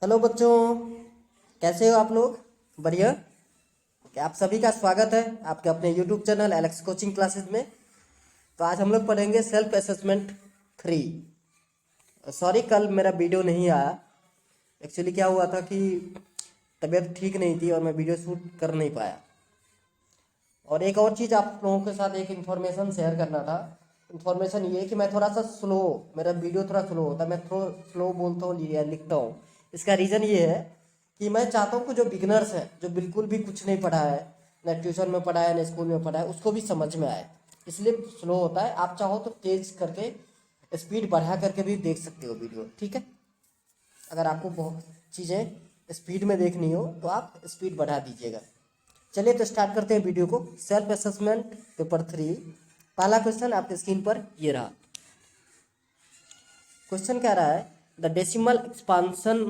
Hello बच्चों, कैसे हो आप लोग? बढ़िया। क्या आप सभी का स्वागत है आपके अपने YouTube channel Alex coaching classes में। तो आज हम लोग पढ़ेंगे सेल्फ असेसमेंट 3। सॉरी, कल मेरा वीडियो नहीं आया। एक्चुअली क्या हुआ था कि तबीयत ठीक नहीं थी और मैं वीडियो शूट कर नहीं पाया। और एक और चीज़ आप लोगों के साथ एक इन्फॉर्मेशन शेयर करना था। इन्फॉर्मेशन ये कि मैं थोड़ा सा स्लो, मेरा वीडियो थोड़ा स्लो होता है, मैं थोड़ा स्लो बोलता हूँ या लिखता हूँ। इसका रीज़न ये है कि मैं चाहता हूँ कि जो बिगनर्स हैं, जो बिल्कुल भी कुछ नहीं पढ़ा है, ना ट्यूशन में पढ़ा है ना स्कूल में पढ़ा है, उसको भी समझ में आए, इसलिए स्लो होता है। आप चाहो तो तेज करके, स्पीड बढ़ा करके भी देख सकते हो वीडियो, ठीक है। अगर आपको बहुत चीज़ें स्पीड में देखनी हो तो आप स्पीड बढ़ा दीजिएगा। चलिए तो स्टार्ट करते हैं वीडियो को। सेल्फ असेसमेंट पेपर 3, पहला क्वेश्चन आपके स्क्रीन पर ये रहा। क्वेश्चन कह रहा है the decimal expansion,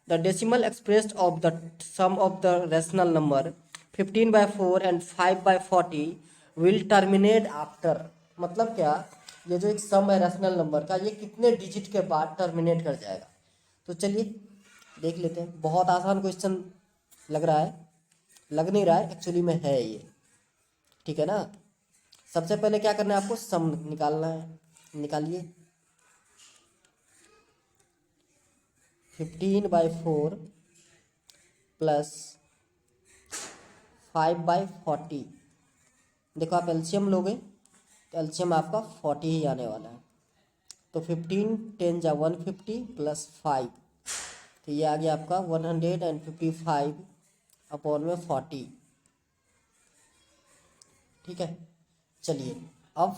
the decimal expressed of the sum of the rational number 15/4 and 5/40 will terminate after. मतलब क्या, ये जो एक सम है रेशनल नंबर का, ये कितने डिजिट के बाद टर्मिनेट कर जाएगा। तो चलिए देख लेते हैं। बहुत आसान क्वेश्चन लग रहा है, लग नहीं रहा है, एक्चुअली में है ये, ठीक है ना। सबसे पहले क्या करना है, आपको सम निकालना है। निकालिए। 15/4 प्लस 5/40। देखो आप एलसीएम लोगे तो एलसीएम आपका 40 ही आने वाला है। तो 15 10 जा 150 प्लस 5, तो ये आ गया आपका 155 अपॉन में 40, ठीक है। चलिए अब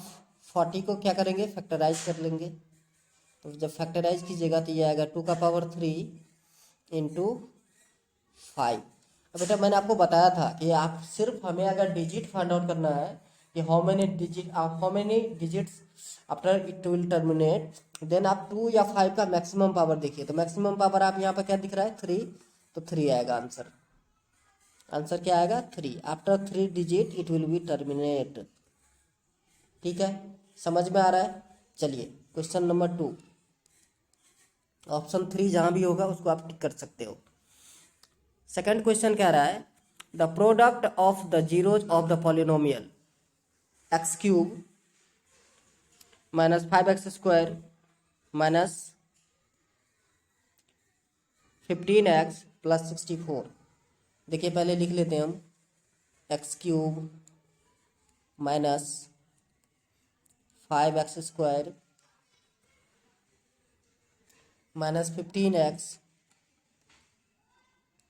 40 को क्या करेंगे, फैक्टराइज कर लेंगे। तो जब फैक्टराइज कीजिएगा तो ये आएगा 2 का पावर 3 इंटू 5। अब बेटा मैंने आपको बताया था कि आप सिर्फ, हमें अगर डिजिट फाइंड आउट करना है कि how many digits after it will terminate, then आप 2 या 5 का मैक्सिमम पावर देखिए। तो मैक्सिमम पावर आप यहाँ पर क्या दिख रहा है, 3, तो 3 आएगा आंसर। आंसर क्या आएगा, 3। After 3 digit it will be terminate, ठीक है। समझ में आ रहा है। चलिए क्वेश्चन नंबर 2, ऑप्शन 3 जहाँ भी होगा उसको आप टिक कर सकते हो। सेकंड क्वेश्चन कह रहा है the product of the zeros of the polynomial x³ minus 5x² minus 15x plus 64। देखिए पहले लिख लेते हैं हम, x³ minus 5x² minus 15x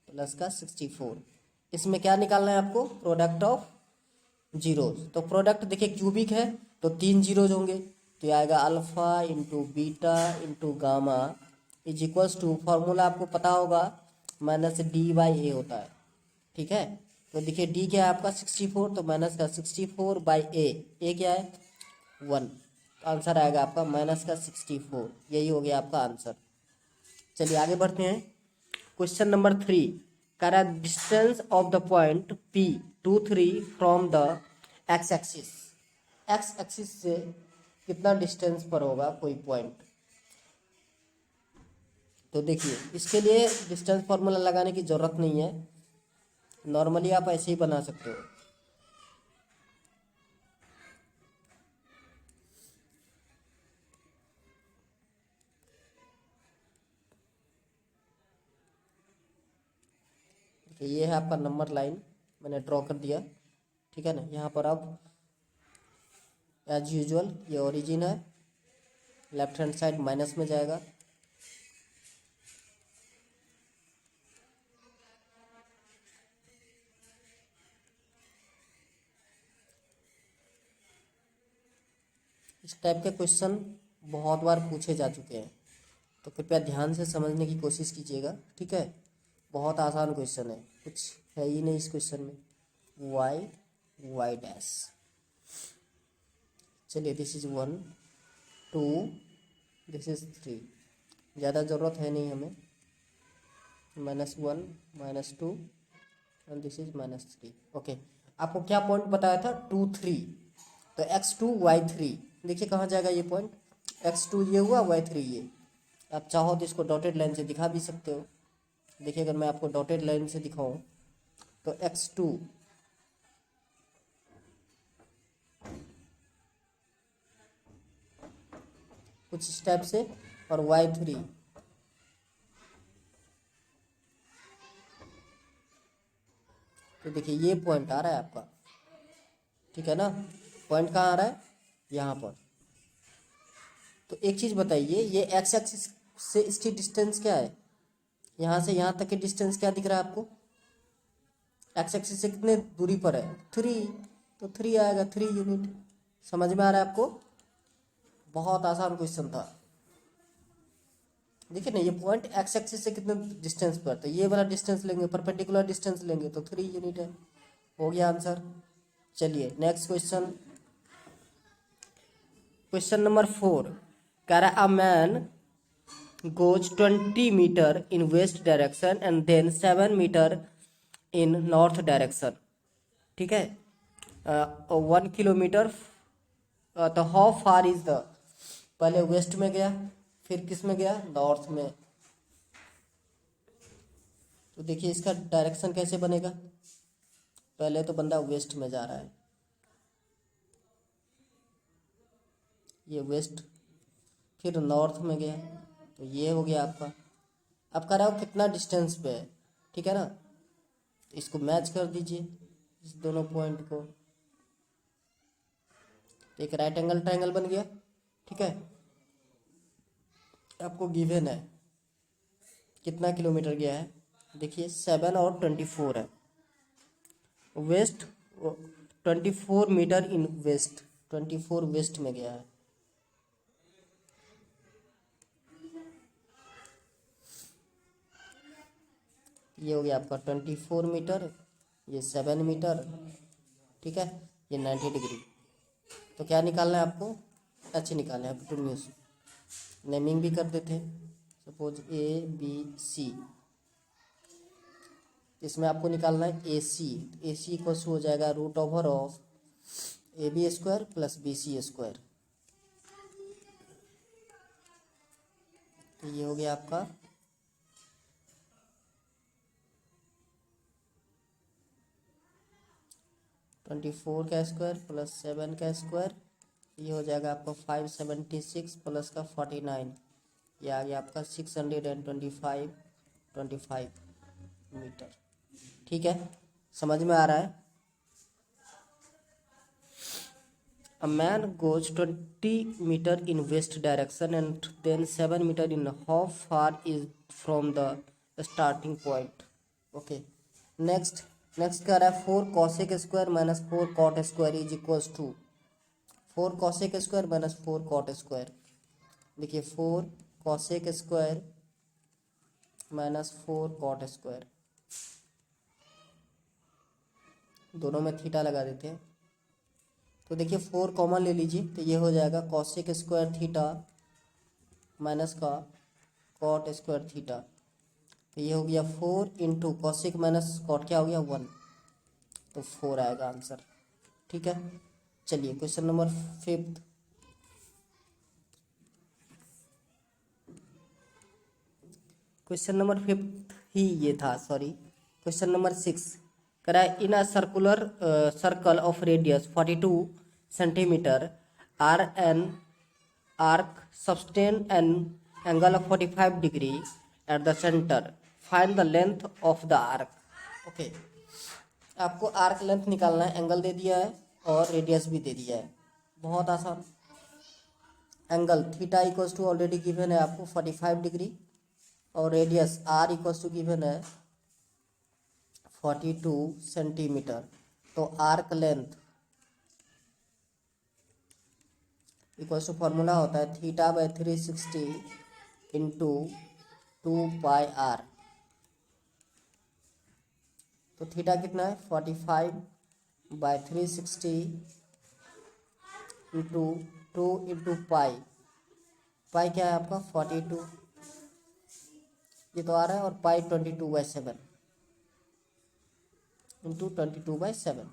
plus का 64। इसमें क्या निकालना है आपको, प्रोडक्ट ऑफ जीरोज। तो प्रोडक्ट देखिए क्यूबिक है तो 3 जीरोज होंगे, तो ये आएगा alpha into beta into gamma is equals to, formula आपको पता होगा, -d/a होता है, ठीक है। तो देखिए d क्या है आपका 64, तो माइनस का 64/a, a क्या है 1, तो आंसर आएगा आपका माइनस का 64। यही हो गया आपका आंसर। चलिए आगे बढ़ते हैं। क्वेश्चन नंबर 3 कह रहा है distance of the point P23 from the x axis. X axis से कितना डिस्टेंस पर होगा कोई पॉइंट। तो देखिए इसके लिए डिस्टेंस फार्मूला लगाने की ज़रूरत नहीं है, नॉर्मली आप ऐसे ही बना सकते हो। ये है आपका नंबर लाइन, मैंने ड्रॉ कर दिया, ठीक है ना। यहाँ पर अब एज यूजुअल ये ओरिजिन है, लेफ्ट हैंड साइड माइनस में जाएगा, इस टाइप के क्वेश्चन बहुत बार पूछे जा चुके हैं, तो कृपया ध्यान से समझने की कोशिश कीजिएगा, ठीक है। बहुत आसान क्वेश्चन है, कुछ है ही नहीं इस क्वेश्चन में। y डैश, चलिए दिस इज 1 2 दिस इज 3, ज़्यादा ज़रूरत है नहीं हमें। -1 -2 एंड दिस इज -3। ओके, आपको क्या पॉइंट बताया था, 2 3, तो x2 y3, देखिए कहाँ जाएगा ये पॉइंट, x2 ये हुआ y3 ये, आप चाहो तो इसको डॉटेड लाइन से दिखा भी सकते हो। देखिए अगर मैं आपको डॉटेड लाइन से दिखाऊं तो x2 कुछ इस टाइप से और y3 तो देखिए ये पॉइंट आ रहा है आपका, ठीक है ना। पॉइंट कहाँ आ रहा है, यहाँ पर। तो एक चीज़ बताइए, ये एक्स एक्सिस से इसकी डिस्टेंस क्या है, यहाँ से यहाँ तक की डिस्टेंस क्या दिख रहा है आपको, एक्स एक्सिस से कितने दूरी पर है, 3, तो 3 आएगा, 3 यूनिट। समझ में आ रहा है आपको, बहुत आसान क्वेश्चन था। देखिए ना ये पॉइंट एक्स एक्सिस से कितने डिस्टेंस पर, तो ये वाला डिस्टेंस लेंगे, परपेंडिकुलर डिस्टेंस लेंगे तो 3 यूनिट है। हो गया आंसर। चलिए नेक्स्ट क्वेश्चन, क्वेश्चन नंबर 4 कह रहा है a man goes 20 meter in west direction and then 7 meter in north direction, ठीक है। 1 किलोमीटर, तो हाउ फार इज द, पहले वेस्ट में गया फिर किस में गया, नॉर्थ में। तो देखिए इसका डायरेक्शन कैसे बनेगा, पहले तो बंदा वेस्ट में जा रहा है, ये वेस्ट, फिर नॉर्थ में गया, तो ये हो गया आपका। अब कह रहा हो कितना डिस्टेंस पे है, ठीक है ना। तो इसको मैच कर दीजिए इस दोनों पॉइंट को, तो एक राइट एंगल ट्रायंगल बन गया, ठीक है। आपको गिवन है कितना किलोमीटर गया है, देखिए 7 और 24 है, वेस्ट 24 मीटर इन वेस्ट, 24 वेस्ट में गया है। ये हो गया आपका 24 मीटर, ये 7 मीटर, ठीक है, ये 90 डिग्री। तो क्या निकालना है आपको, अच्छे निकालना है, अपटून्यूज नेमिंग भी कर देते हैं, सपोज ABC, इसमें आपको निकालना है AC, AC इक्वल्स हो जाएगा root over of AB square plus BC square. तो ये हो गया आपका 24 का स्क्वायर प्लस 7 का स्क्वायर, ये हो जाएगा आपका 576 प्लस का 49, ये आ गया आपका 625 मीटर, ठीक है। समझ में आ रहा है। A man goes 20 meter in west direction and then 7 meter in, how far is from the starting point, okay। Next कह रहा है 4 cosec square minus 4 cot square is equals to 4 cosec square minus 4 cot square. देखिए 4 cosec square minus 4 cot square, दोनों में theta लगा देते हैं। तो देखिए 4 कॉमन ले लीजिए, तो ये हो जाएगा cosec स्क्वायर थीटा माइनस का cot स्क्वायर थीटा, तो ये हो गया 4 इंटू कॉसिक माइनस कॉट क्या हो गया 1, तो 4 आएगा आंसर, ठीक है। चलिए क्वेश्चन नंबर 5, क्वेश्चन नंबर 5 ही ये था, सॉरी। क्वेश्चन नंबर 6 करा in a circular circle of radius 42 centimetre are an arc sustain an angle of 45 degree at the center, find the length of the arc, okay। आपको arc length निकालना है, angle दे दिया है और radius भी दे दिया है, बहुत आसान। Angle theta equals to already given है आपको 45 डिग्री, और radius r equals to given है 42 सेंटीमीटर। तो arc length equals to formula होता है थीटा बाई 360 इंटू 2πr। तो थीटा कितना है 45 बाई 360 इंटू 2 इंटू पाई, पाई क्या है आपका 42, ये तो आ रहा है, और पाई 22/7 इंटू 22/7।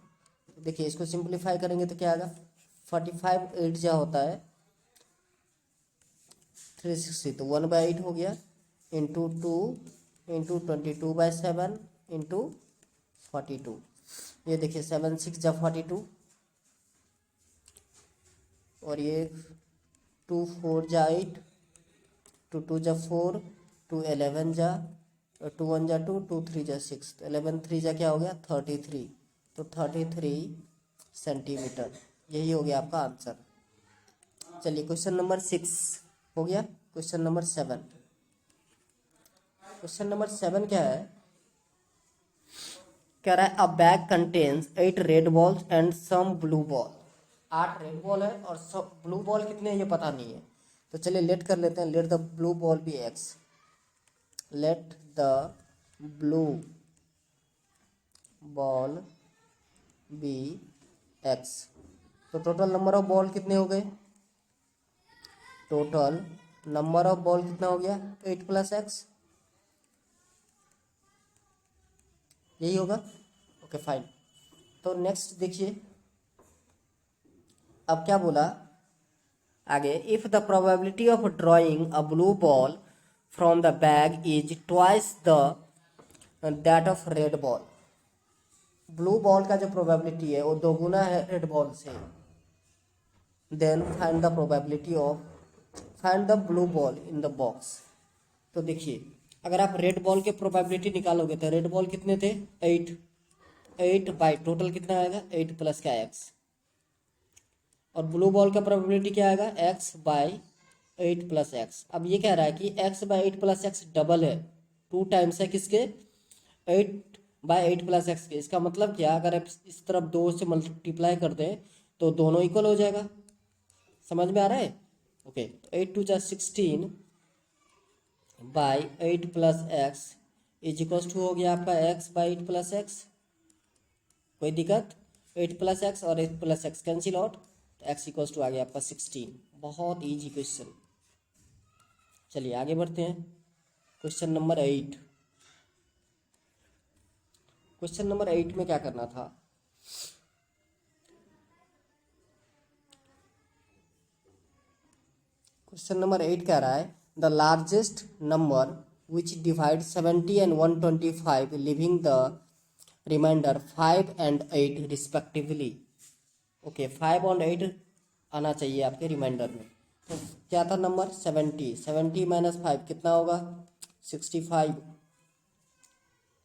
देखिए इसको सिंप्लीफाई करेंगे तो क्या आएगा, 45 8 जा होता है 360, तो 1/8 हो गया, इंटू 2 इंटू 22/7 इंटू 42। ये देखिए 7 6 जा 42, और ये 2 4 जा 8, 2 2 जा 4, 2 11 जा, 2 1 जा 2, 2 3 जा 6, तो 11 3 जा क्या हो गया 33, तो 33 सेंटीमीटर। यही हो गया आपका आंसर। चलिए क्वेश्चन नंबर 6 हो गया। क्वेश्चन नंबर 7, क्वेश्चन नंबर 7 क्या है, कह रहा है a bag contains 8 red balls and some blue ball. 8 red ball है और सब ब्लू बॉल कितने हैं ये पता नहीं है, तो चलिए लेट कर लेते हैं। Let the blue ball be x, let the blue ball be x. तो टोटल नंबर ऑफ बॉल कितने हो गए, टोटल नंबर ऑफ बॉल कितना हो गया 8 + x, यही होगा। Okay fine. तो नेक्स्ट देखिए अब क्या बोला आगे, if the probability of drawing a blue ball from the bag is twice the that of red ball. Blue ball का जो प्रोबेबिलिटी है वो दोगुना है रेड बॉल से, then find the probability of find the blue ball in the box. तो देखिए अगर आप रेड बॉल के प्रोबेबिलिटी निकालोगे तो रेड बॉल कितने थे 8, 8 बाई टोटल कितना आएगा 8 + का x, और ब्लू बॉल का प्रोबेबिलिटी क्या आएगा x बाई 8 + x। अब ये कह रहा है कि x बाई 8 + x डबल है, 2 टाइम्स है किसके 8 बाई 8 + x के। इसका मतलब क्या, अगर आप इस तरफ 2 से मल्टीप्लाई कर दें तो दोनों इक्वल हो जाएगा। समझ में आ रहा है? ओके, 8 2 जा 16 by 8 + x is equal to हो गया आपका x बाई 8 + x। कोई दिक्कत? 8 + x और 8 + x कैंसिल आउट, तो x इक्वल टू आ गया आपका 16। बहुत इजी क्वेश्चन। चलिए आगे बढ़ते हैं। क्वेश्चन नंबर 8, क्वेश्चन नंबर 8 में क्या करना था, क्वेश्चन नंबर 8 कह रहा है the largest number which divide 70 and 125 living the remainder 5 and 8 respectively. Okay 5 और 8 आना चाहिए आपके रिमाइंडर में। तो क्या था नंबर 70, 70 - 5 कितना होगा 65।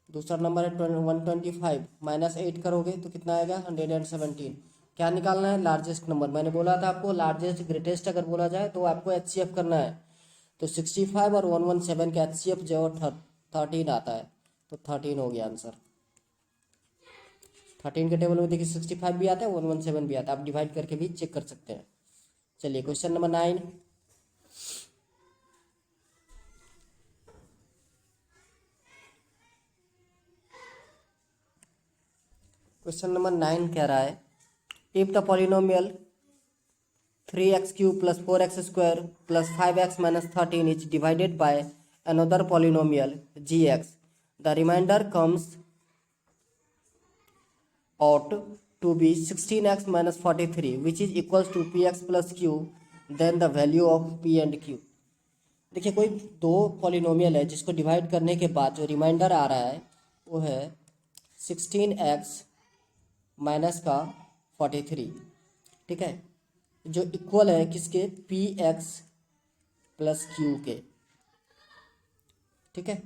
दूसरा नंबर है 125 -8 करोगे तो कितना आएगा 117। क्या निकालना है लार्जेस्ट नंबर। मैंने बोला था आपको लार्जेस्ट ग्रेटेस्ट अगर बोला जाए तो आपको HCF करना है। तो 65 और 117 का HCF जो 13 आता है, तो 13 हो गया आंसर। 13 के टेबल में देखिए 65 भी आता है 117 भी आता है, आप डिवाइड करके भी चेक कर सकते हैं। चलिए क्वेश्चन नंबर 9, क्वेश्चन नंबर 9 कह रहा है if the polynomial 3x³ + 4x² + 5x - 13 is divided by another polynomial gx, the remainder comes out to be 16x - 43 which is equals to px + q, then the value of p and q। देखिए कोई दो polynomial है जिसको divide करने के बाद जो reminder आ रहा है वो है 16x - 43, ठीक है, जो इक्वल है किसके px + q के, ठीक है।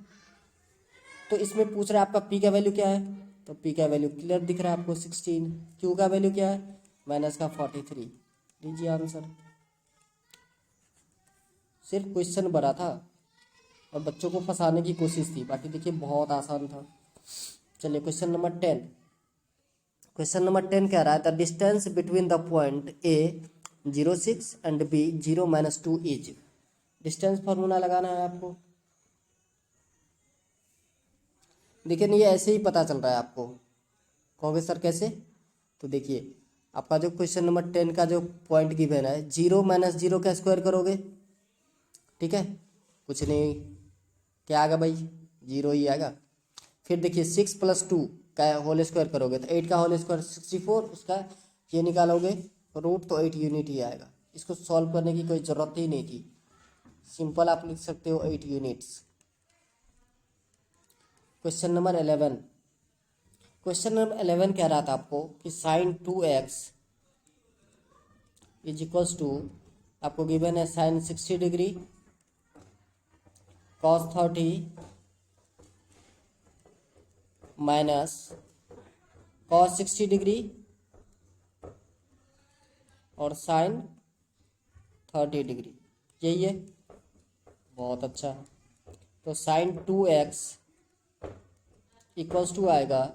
तो इसमें पूछ रहा है आपका p का वैल्यू क्या है, तो p का वैल्यू क्लियर दिख रहा है आपको 16, q का वैल्यू क्या है -43। लीजिए आंसर। सिर्फ क्वेश्चन बड़ा था और बच्चों को फंसाने की कोशिश थी, बाकी देखिए बहुत आसान था। चलिए क्वेश्चन नंबर 10, क्वेश्चन नंबर 10 कह रहा है the distance between the point A 0.6 and B 0 - 2 is. Distance formula लगाना है आपको। देखिए नहीं, ये ऐसे ही पता चल रहा है आपको। कहोगे सर कैसे, तो देखिए आपका जो क्वेश्चन नंबर 10 का जो पॉइंट गिवन है 0 - 0 का स्क्वायर करोगे, ठीक है, कुछ नहीं, क्या आएगा भाई 0 ही आएगा। फिर देखिए 6 + 2 का होल स्क्वायर करोगे तो 8 का होल स्क्वायर 64, उसका ये निकालोगे रूट तो 8 यूनिट ही आएगा। इसको सॉल्व करने की कोई ज़रूरत ही नहीं थी, सिंपल आप लिख सकते हो 8 units. Question number 11, question number 11 कह रहा था आपको कि sine 2x is equals to, आपको गिवन है sine 60 degree, cos 30 minus cos 60 degree और साइन 30 डिग्री, यही है। बहुत अच्छा। तो साइन 2x इक्वल्स टू आएगा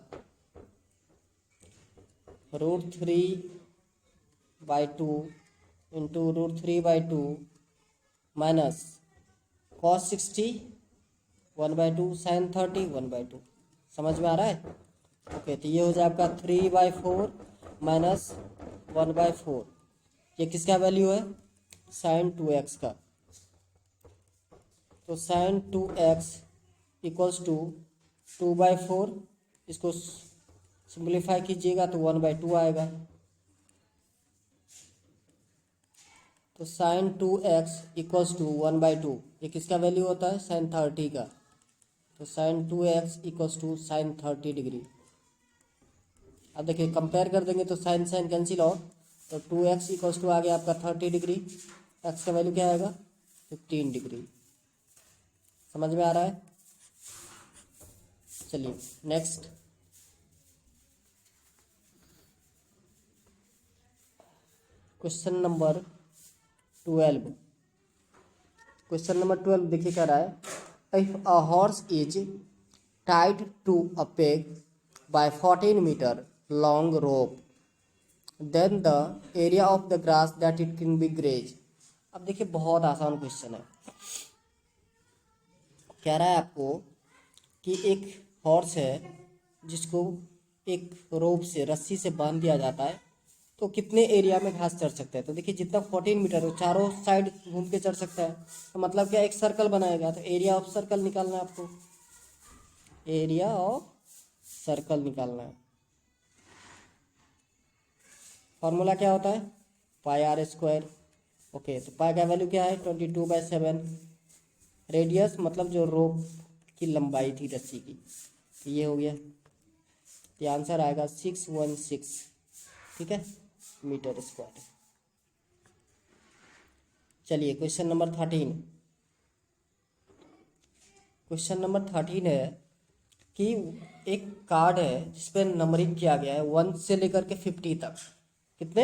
√3/2 इंटू √3/2 माइनस कॉस 60 1/2 साइन 30 1/2। समझ में आ रहा है? ओके, तो ये हो जाए आपका 3/4 माइनस 1/4। ये किसका वैल्यू है? साइन 2x का। तो साइन 2x इक्वल्स टू 2/4, इसको सिंप्लीफाई कीजिएगा तो 1/2 आएगा। तो साइन 2x इक्वल्स टू 1/2, ये किसका वैल्यू होता है? साइन 30 का। तो sine 2x equals to sine 30 degree. अब देखिए कंपेयर कर देंगे तो साइन साइन कैंसिल आउट, तो 2x इक्वल्स टू आ गया आपका 30 डिग्री, x का वैल्यू क्या आएगा? 15 डिग्री। समझ में आ रहा है? चलिए next, question number 12। Question number 12 देखिए क्या रहा है, if a horse is tied to a peg by 14 metre long rope, then the area of the grass that it can be graze. अब देखिए बहुत आसान क्वेश्चन है। कह रहा है आपको कि एक हॉर्स है जिसको एक रोप से, रस्सी से बांध दिया जाता है, तो कितने एरिया में घास चढ़ सकता है? तो देखिए जितना 14 मीटर हो चारों साइड घूम के चढ़ सकता है, तो मतलब क्या, एक सर्कल बनाएगा। तो एरिया ऑफ सर्कल निकालना है आपको, एरिया ऑफ सर्कल निकालना है। फॉर्मूला क्या होता है? पाई आर स्क्वायर। ओके, तो पाई का वैल्यू क्या है? 22/7। रेडियस मतलब जो रोप की लंबाई थी रस्सी की, तो ये हो गया। तो आंसर आएगा 616, ठीक है, मीटर स्क्वायर। चलिए क्वेश्चन नंबर 13। क्वेश्चन नंबर 13 है कि एक कार्ड है जिसपे नंबरिंग किया गया है 1 से लेकर के 50 तक। कितने?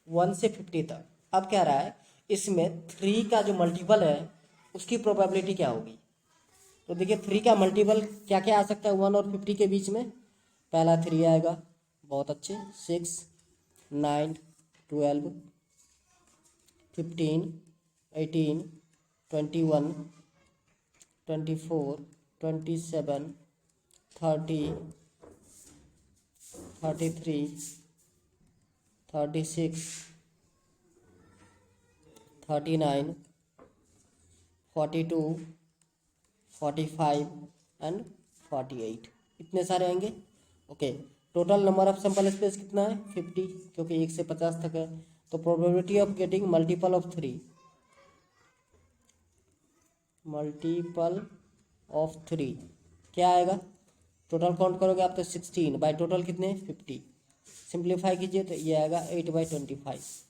1 से 50 तक। अब कह रहा है इसमें 3 का जो मल्टीपल है उसकी प्रोबेबिलिटी क्या होगी? तो देखिए 3 का मल्टीपल क्या क्या आ सकता है 1 और 50 के बीच में? पहला 3 आएगा, बहुत अच्छे, 6 9 12 15 18 21 24 27 30 33 36 39 42 45 एंड 48, इतने सारे आएंगे। Okay, total number of sample space कितना है? 50, क्योंकि 1 से 50 तक है। तो probability of getting multiple of 3, multiple of 3 क्या आएगा? टोटल काउंट करोगे आप तो 16 बाई टोटल कितने? 50। सिंप्लीफाई कीजिए तो ये आएगा 8/25।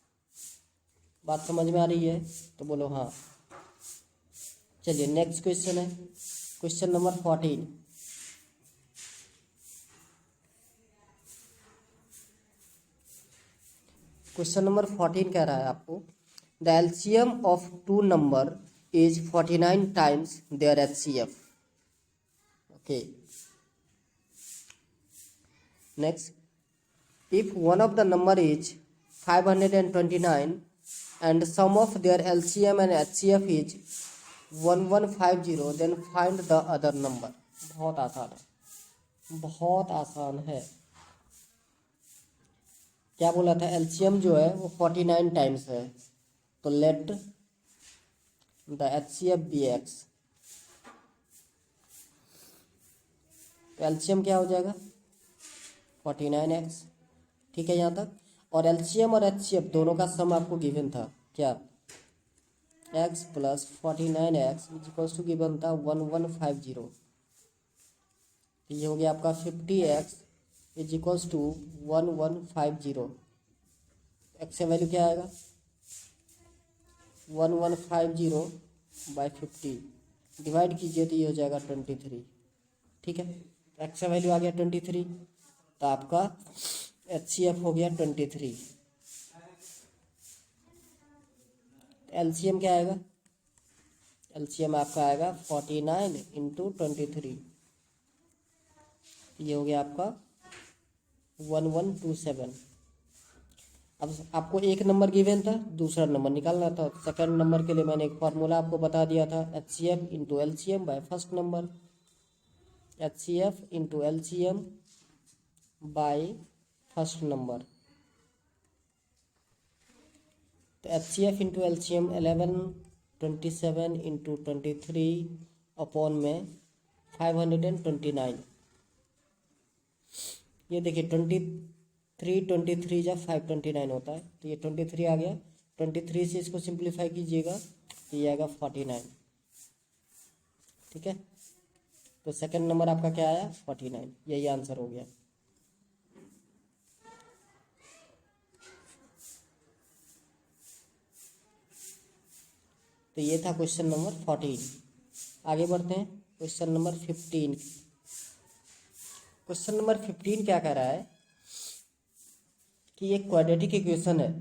बात समझ में आ रही है तो बोलो हाँ। चलिए नेक्स्ट क्वेश्चन है, क्वेश्चन नंबर 14। क्वेश्चन नंबर 14 कह रहा है आपको the LCM of two number is 49 times their HCF. Okay, next, if one of the number is 529 and sum of their LCM and HCF is 1150, then find the other number। बहुत आसान है, बहुत आसान है। क्या बोला था? एलसीएम जो है वो 49 टाइम्स है, तो let the HCF be x. तो एलसीएम क्या हो जाएगा? 49x, ठीक है यहाँ तक। और एलसीएम और एचसीएफ दोनों का सम आपको गिवन था क्या? X plus 49x is equals to given था 1150। ये हो गया आपका 50x is equals to 1150। X का वैल्यू क्या आएगा 1150 बाई 50 डिवाइड कीजिए तो ये हो जाएगा 23। ठीक है, एक्स का वैल्यू आ गया 23, तो आपका HCF हो गया 23। LCM क्या आएगा, LCM आपका आएगा 49 इंटू 23, ये हो गया आपका 1127। अब आपको एक नंबर गिवन था, दूसरा नंबर निकालना था। सेकंड नंबर के लिए मैंने एक फार्मूला आपको बता दिया था, HCF into LCM by first number, HCF into LCM by first number. तो HCF into LCM 1127 into 23 upon में 529। ये देखिए 23 जब 529 होता है, तो ये 23 आ गया। 23 से इसको सिंप्लीफाई कीजिएगा तो ये आएगा 49। ठीक है, तो सेकंड नंबर आपका क्या आया 49, यही आंसर हो गया। तो ये था क्वेश्चन नंबर 14। आगे बढ़ते हैं क्वेश्चन नंबर 15। क्वेश्चन नंबर 15 क्या कह रहा है कि एक क्वाड्रेटिक इक्वेशन है,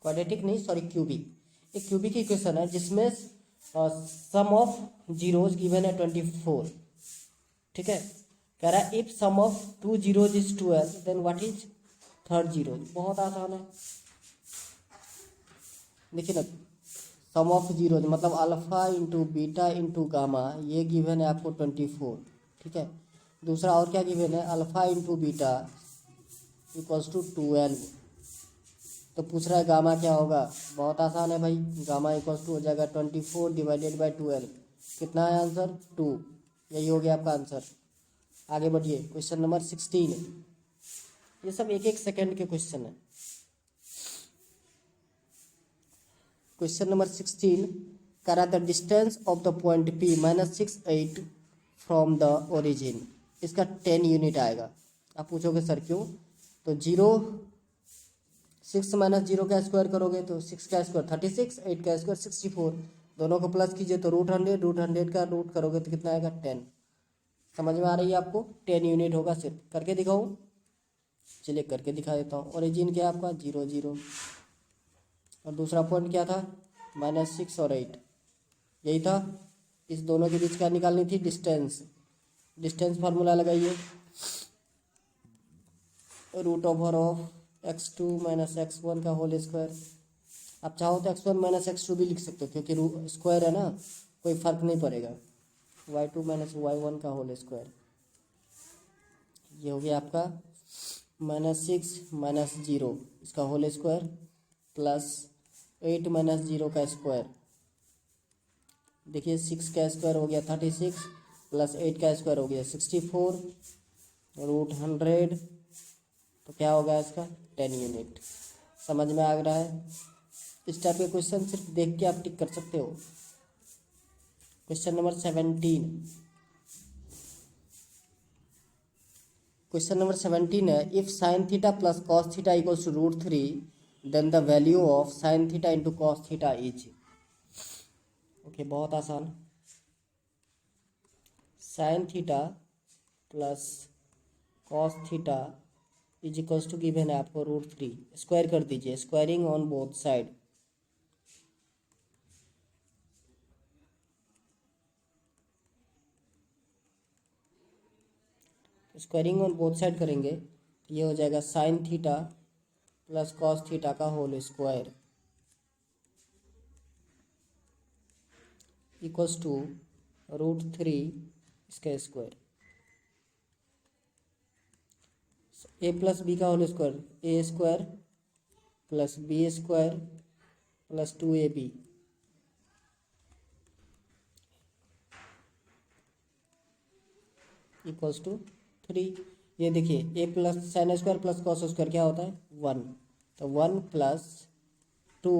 क्वाड्रेटिक नहीं सॉरी क्यूबिक, एक क्यूबिक इक्वेशन है जिसमें सम ऑफ जीरोज गिवन है 24। ठीक है, कह रहा है if sum of 2 zeros is 12 then what is third zero. बहुत आसान है, देखिए ना, सम ऑफ जीरोज मतलब alpha into beta into gamma, ये गिवन है आपको 24। ठीक है, दूसरा और क्या गिवन है, alpha into beta equals to 12। तो पूछ रहा है गामा क्या होगा, बहुत आसान है भाई, गामा इक्वल्स टू हो जाएगा 24 डिवाइडेड बाई 12। कितना है आंसर 2, यही हो गया आपका आंसर। आगे बढ़िए क्वेश्चन नंबर 16। ये सब एक एक सेकंड के क्वेश्चन है। क्वेश्चन नंबर 16 कह रहा था distance of the point P -68 from the origin, इसका 10 यूनिट आएगा। आप पूछोगे सर क्यों, तो 6 माइनस 0 का स्क्वायर करोगे तो 6 का स्क्वायर 36, 8 का स्क्वायर 64, दोनों को प्लस कीजिए तो रूट 100 का रूट करोगे तो कितना आएगा 10। समझ में आ रही है आपको, 10 यूनिट होगा। सिर्फ करके दिखाऊँ, चलिए करके दिखा देता हूँ। ओरिजिन क्या आपका 0 0, और दूसरा पॉइंट क्या था -6 और 8, यही था। इस दोनों के बीच क्या निकालनी थी डिस्टेंस, डिस्टेंस फार्मूला लगाइए, root over of x2 minus x1 का होल स्क्वायर। आप चाहो तो x1 माइनस x2 भी लिख सकते हो क्योंकि स्क्वायर है ना, कोई फर्क नहीं पड़ेगा। y2 माइनस y1 का होल स्क्वायर, ये हो गया आपका -6 माइनस 0 इसका होल स्क्वायर प्लस 8 माइनस 0 का स्क्वायर। देखिए 6 का स्क्वायर हो गया 36 प्लस 8 का स्क्वायर हो गया 64 रूट 100, तो क्या होगा इसका 10 यूनिट। समझ में आ रहा है, इस टाइप के क्वेश्चन सिर्फ देख के आप टिक कर सकते हो। Question number 17। क्वेश्चन नंबर 17 है if sine theta plus cos theta equals to √3 then the value of sine theta into cos theta is. Okay, बहुत आसान, sine theta plus cos theta is equals to given है आपको √3, square कर दीजिए, squaring on both side. Squaring on both side करेंगे तो ये हो जाएगा sine theta plus cos theta का होल स्क्वायर इक्वल्स टू √3 इसका स्क्वायर। ए प्लस बी का whole square, A square plus B square plus 2ab equals to 3। ये देखिए A plus sine square plus cos square क्या होता है 1, तो 1 plus 2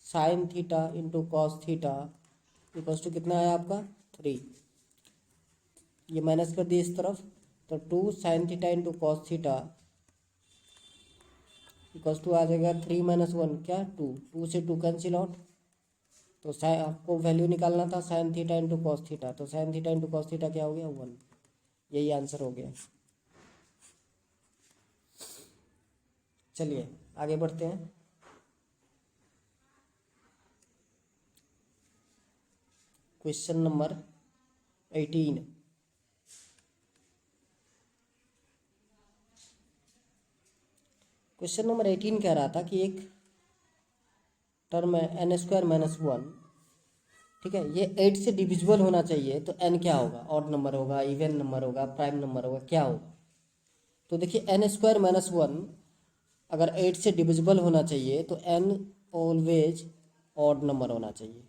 sine theta into cos theta equals to कितना है आपका 3। ये माइनस कर दिए इस तरफ, तो 2 sine theta into cos theta equals to आ जाएगा 3 माइनस 1 क्या 2, 2 से 2 कैंसिल आउट। तो साइन आपको वैल्यू निकालना था sine theta into cos theta, तो sine theta into cos theta क्या हो गया 1। यही आंसर हो गया। चलिए आगे बढ़ते हैं। Question number 18। क्वेश्चन नंबर 18 कह रहा था कि एक टर्म है एन स्क्वायर माइनस 1, ठीक है, ये 8 से डिविजिबल होना चाहिए, तो एन क्या होगा, ऑड नंबर होगा, इवन नंबर होगा, प्राइम नंबर होगा, क्या होगा। तो देखिए एन स्क्वायर माइनस 1 अगर 8 से डिविजिबल होना चाहिए तो एन ऑलवेज ऑड नंबर होना चाहिए।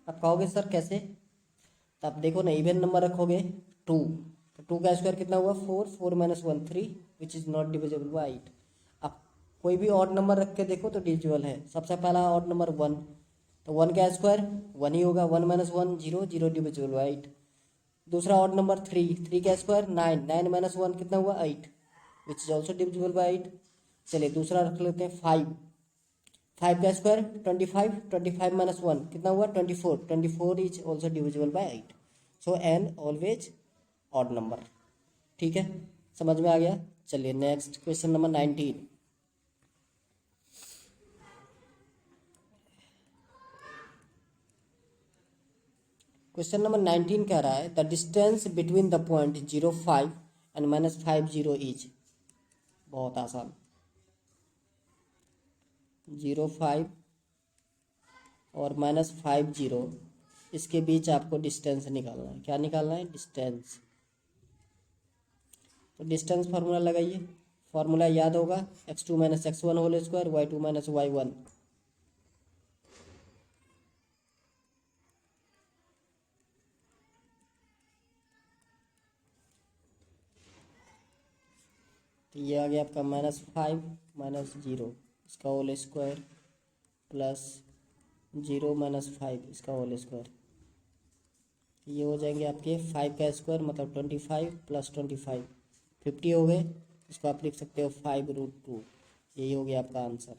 आप कहोगे सर कैसे, तो आप देखो ना, इवन नंबर रखोगे 2, तो 2 का स्क्वायर कितना हुआ 4, 4 minus 1 3 which is not divisible by 8। आप कोई भी ऑड नंबर रख के देखो तो डिविजिबल है। सबसे पहला ऑड नंबर 1, तो 1 का स्क्वायर 1 ही होगा, 1 माइनस 1 0, 0 डिविजिबल बाई 8। दूसरा ऑड नंबर 3, 3 का स्क्वायर 9, 9 माइनस 1 कितना हुआ 8 which is also divisible by 8। चलिए दूसरा रख लेते हैं 5, 5 का स्क्वायर 25, 25 माइनस 1 कितना हुआ 24, 24 is also divisible by 8। So n always odd number. ठीक है, समझ में आ गया। चलिए next question number 19। Question number 19 कह रहा है the distance between the point 0 5 and minus 5 0 is. बहुत आसान, 0 5 और माइनस 5 0 इसके बीच आपको डिस्टेंस निकालना है। क्या निकालना है, डिस्टेंस। तो डिस्टेंस फार्मूला लगाइए, फार्मूला याद होगा x2 minus x1 whole square y2 minus y1। तो ये आ गया आपका -5 माइनस 0 इसका होल स्क्वायर प्लस 0 माइनस 5 इसका होल स्क्वायर। ये हो जाएंगे आपके 5 का स्क्वायर मतलब 25 प्लस 25 50 हो गए। इसको आप लिख सकते हो 5√2। यही हो गया आपका आंसर।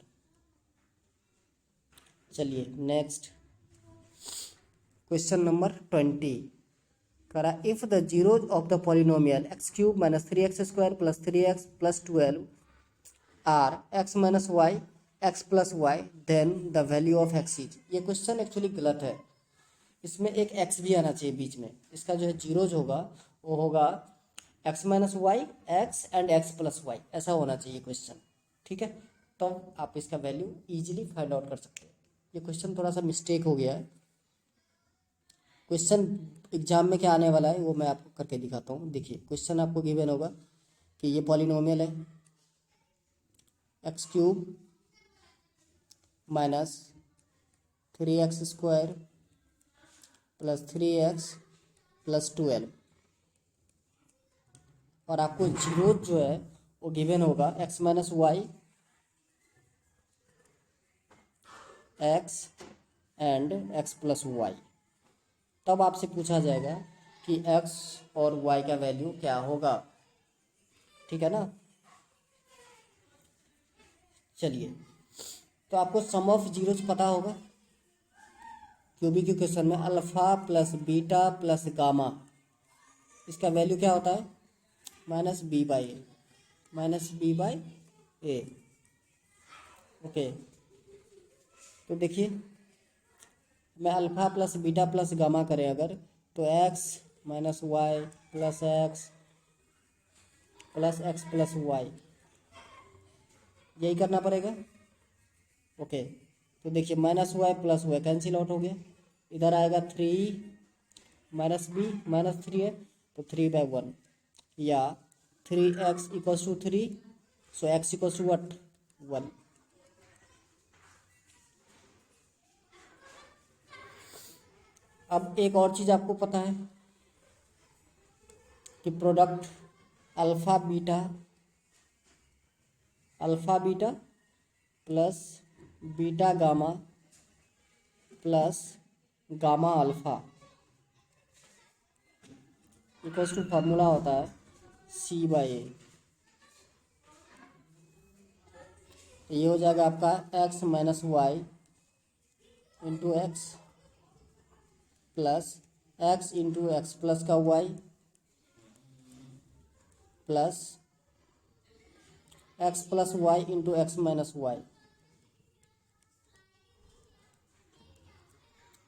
चलिए नेक्स्ट क्वेश्चन नंबर 20 करा if the zeros of the polynomial x³ minus 3x square plus 3x plus 12 are x minus y x plus y then the value of x is. ये क्वेश्चन एक्चुअली गलत है, इसमें एक x भी आना चाहिए बीच में। इसका जो है जीरोज होगा वो होगा x minus y x and x plus y, ऐसा होना चाहिए क्वेश्चन। ठीक है, तो आप इसका वैल्यू इजीली फाइंड आउट कर सकते हैं। ये क्वेश्चन थोड़ा सा मिस्टेक हो गया है। क्वेश्चन एग्जाम में क्या आने वाला है वो मैं आपको करके दिखाता हूँ। देखिए क्वेश्चन आपको गिवन होगा कि ये पॉलिनोमियल है x³ minus 3x square plus 3x plus 12 और आपको जीरो जो है वो गिवन होगा x minus y x and x plus y. तब आपसे पूछा जाएगा कि x और y का वैल्यू क्या होगा। ठीक है ना। चलिए तो आपको सम ऑफ जीरोज पता होगा, क्यूबिक इक्वेशन में alpha plus beta plus gamma इसका वैल्यू क्या होता है minus B by A, minus B by A. Okay, तो देखिए मैं alpha plus beta plus gamma करें अगर, तो x minus y plus x plus y यही करना पड़ेगा। ओके, तो देखिए minus y plus y cancel out हो गया, इधर आएगा 3 माइनस बी माइनस 3 है तो 3/1 या 3x equals to 3, so x equals to what 1। अब एक और चीज़ आपको पता है कि product alpha beta alpha beta plus beta gamma plus gamma alpha equals to formula होता है सी बाई ए। ये हो जाएगा आपका x minus y into x plus x into x plus का y plus x plus y into x minus y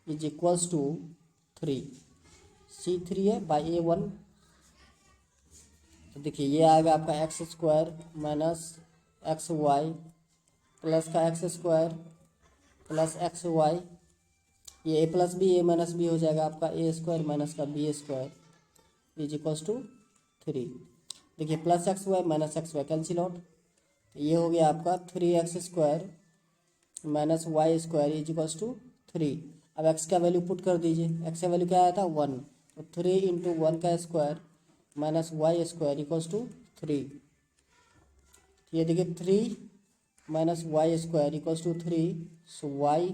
is equals to 3। C3 है by A1। तो देखिए ये आएगा आपका x square minus x y plus का x square plus x y, ये a plus b a minus b हो जाएगा आपका ए स्क्वायर माइनस का b square is equals to 3। देखिए plus x y minus x y cancel out, तो ये हो गया आपका 3x square minus y square is equals to 3। अब x का वैल्यू पुट कर दीजिए, x का वैल्यू क्या आया था 1, तो 3 इंटू 1 का square minus y square equals to 3। ये देखिए 3 minus y square equals to 3, so y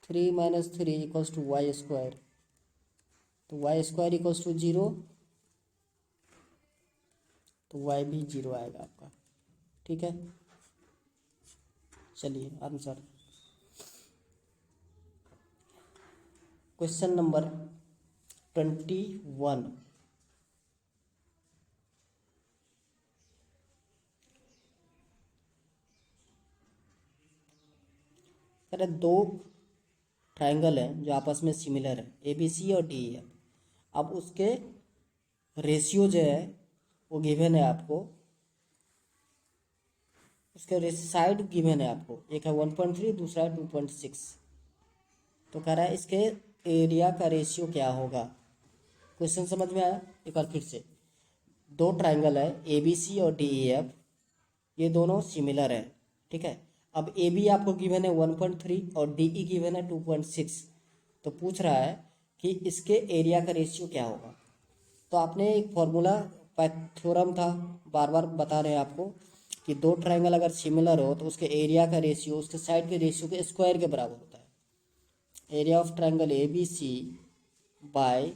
3 minus 3 equals to y square, तो वाई स्क्वायर इक्वल्स टू 0, तो वाई भी 0 आएगा आपका। ठीक है, चलिए आंसर क्वेश्चन नंबर 21। अरे दो ट्रायंगल हैं जो आपस में सिमिलर है ABC और DEF। अब उसके रेशियो जो है वो गिवन है आपको, उसके साइड गिवन है आपको, एक है 1.3 दूसरा है 2.6। तो कह रहा है इसके एरिया का रेशियो क्या होगा। क्वेश्चन समझ में आया? एक बार फिर से, दो ट्रायंगल है ABC और DEF, ये दोनों सिमिलर है। ठीक है, अब AB आपको गिवन है 1.3 और DE गिवन है 2.6। तो पूछ रहा है कि इसके एरिया का रेशियो क्या होगा। तो आपने एक फॉर्मूला थ्योरम था, बार बार बता रहे हैं आपको कि दो ट्रायंगल अगर सिमिलर हो तो उसके एरिया का रेशियो उसके साइड के रेशियो के स्क्वायर के बराबर होता है। Area of triangle ABC by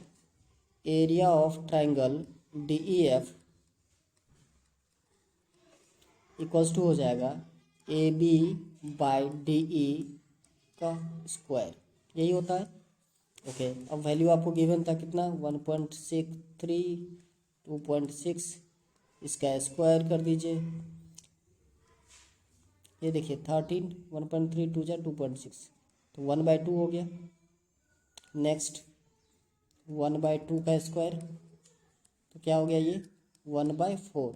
area of triangle DEF equals to हो जाएगा AB बाई DE का स्क्वायर, यही होता है। ओके, अब वैल्यू आपको गिवन था कितना 1.63 2.6, इसका स्क्वायर कर दीजिए। ये देखिए 13 1.3 2 जा 2.6, तो 1/2 हो गया। नेक्स्ट 1/2 का स्क्वायर, तो क्या हो गया ये 1/4।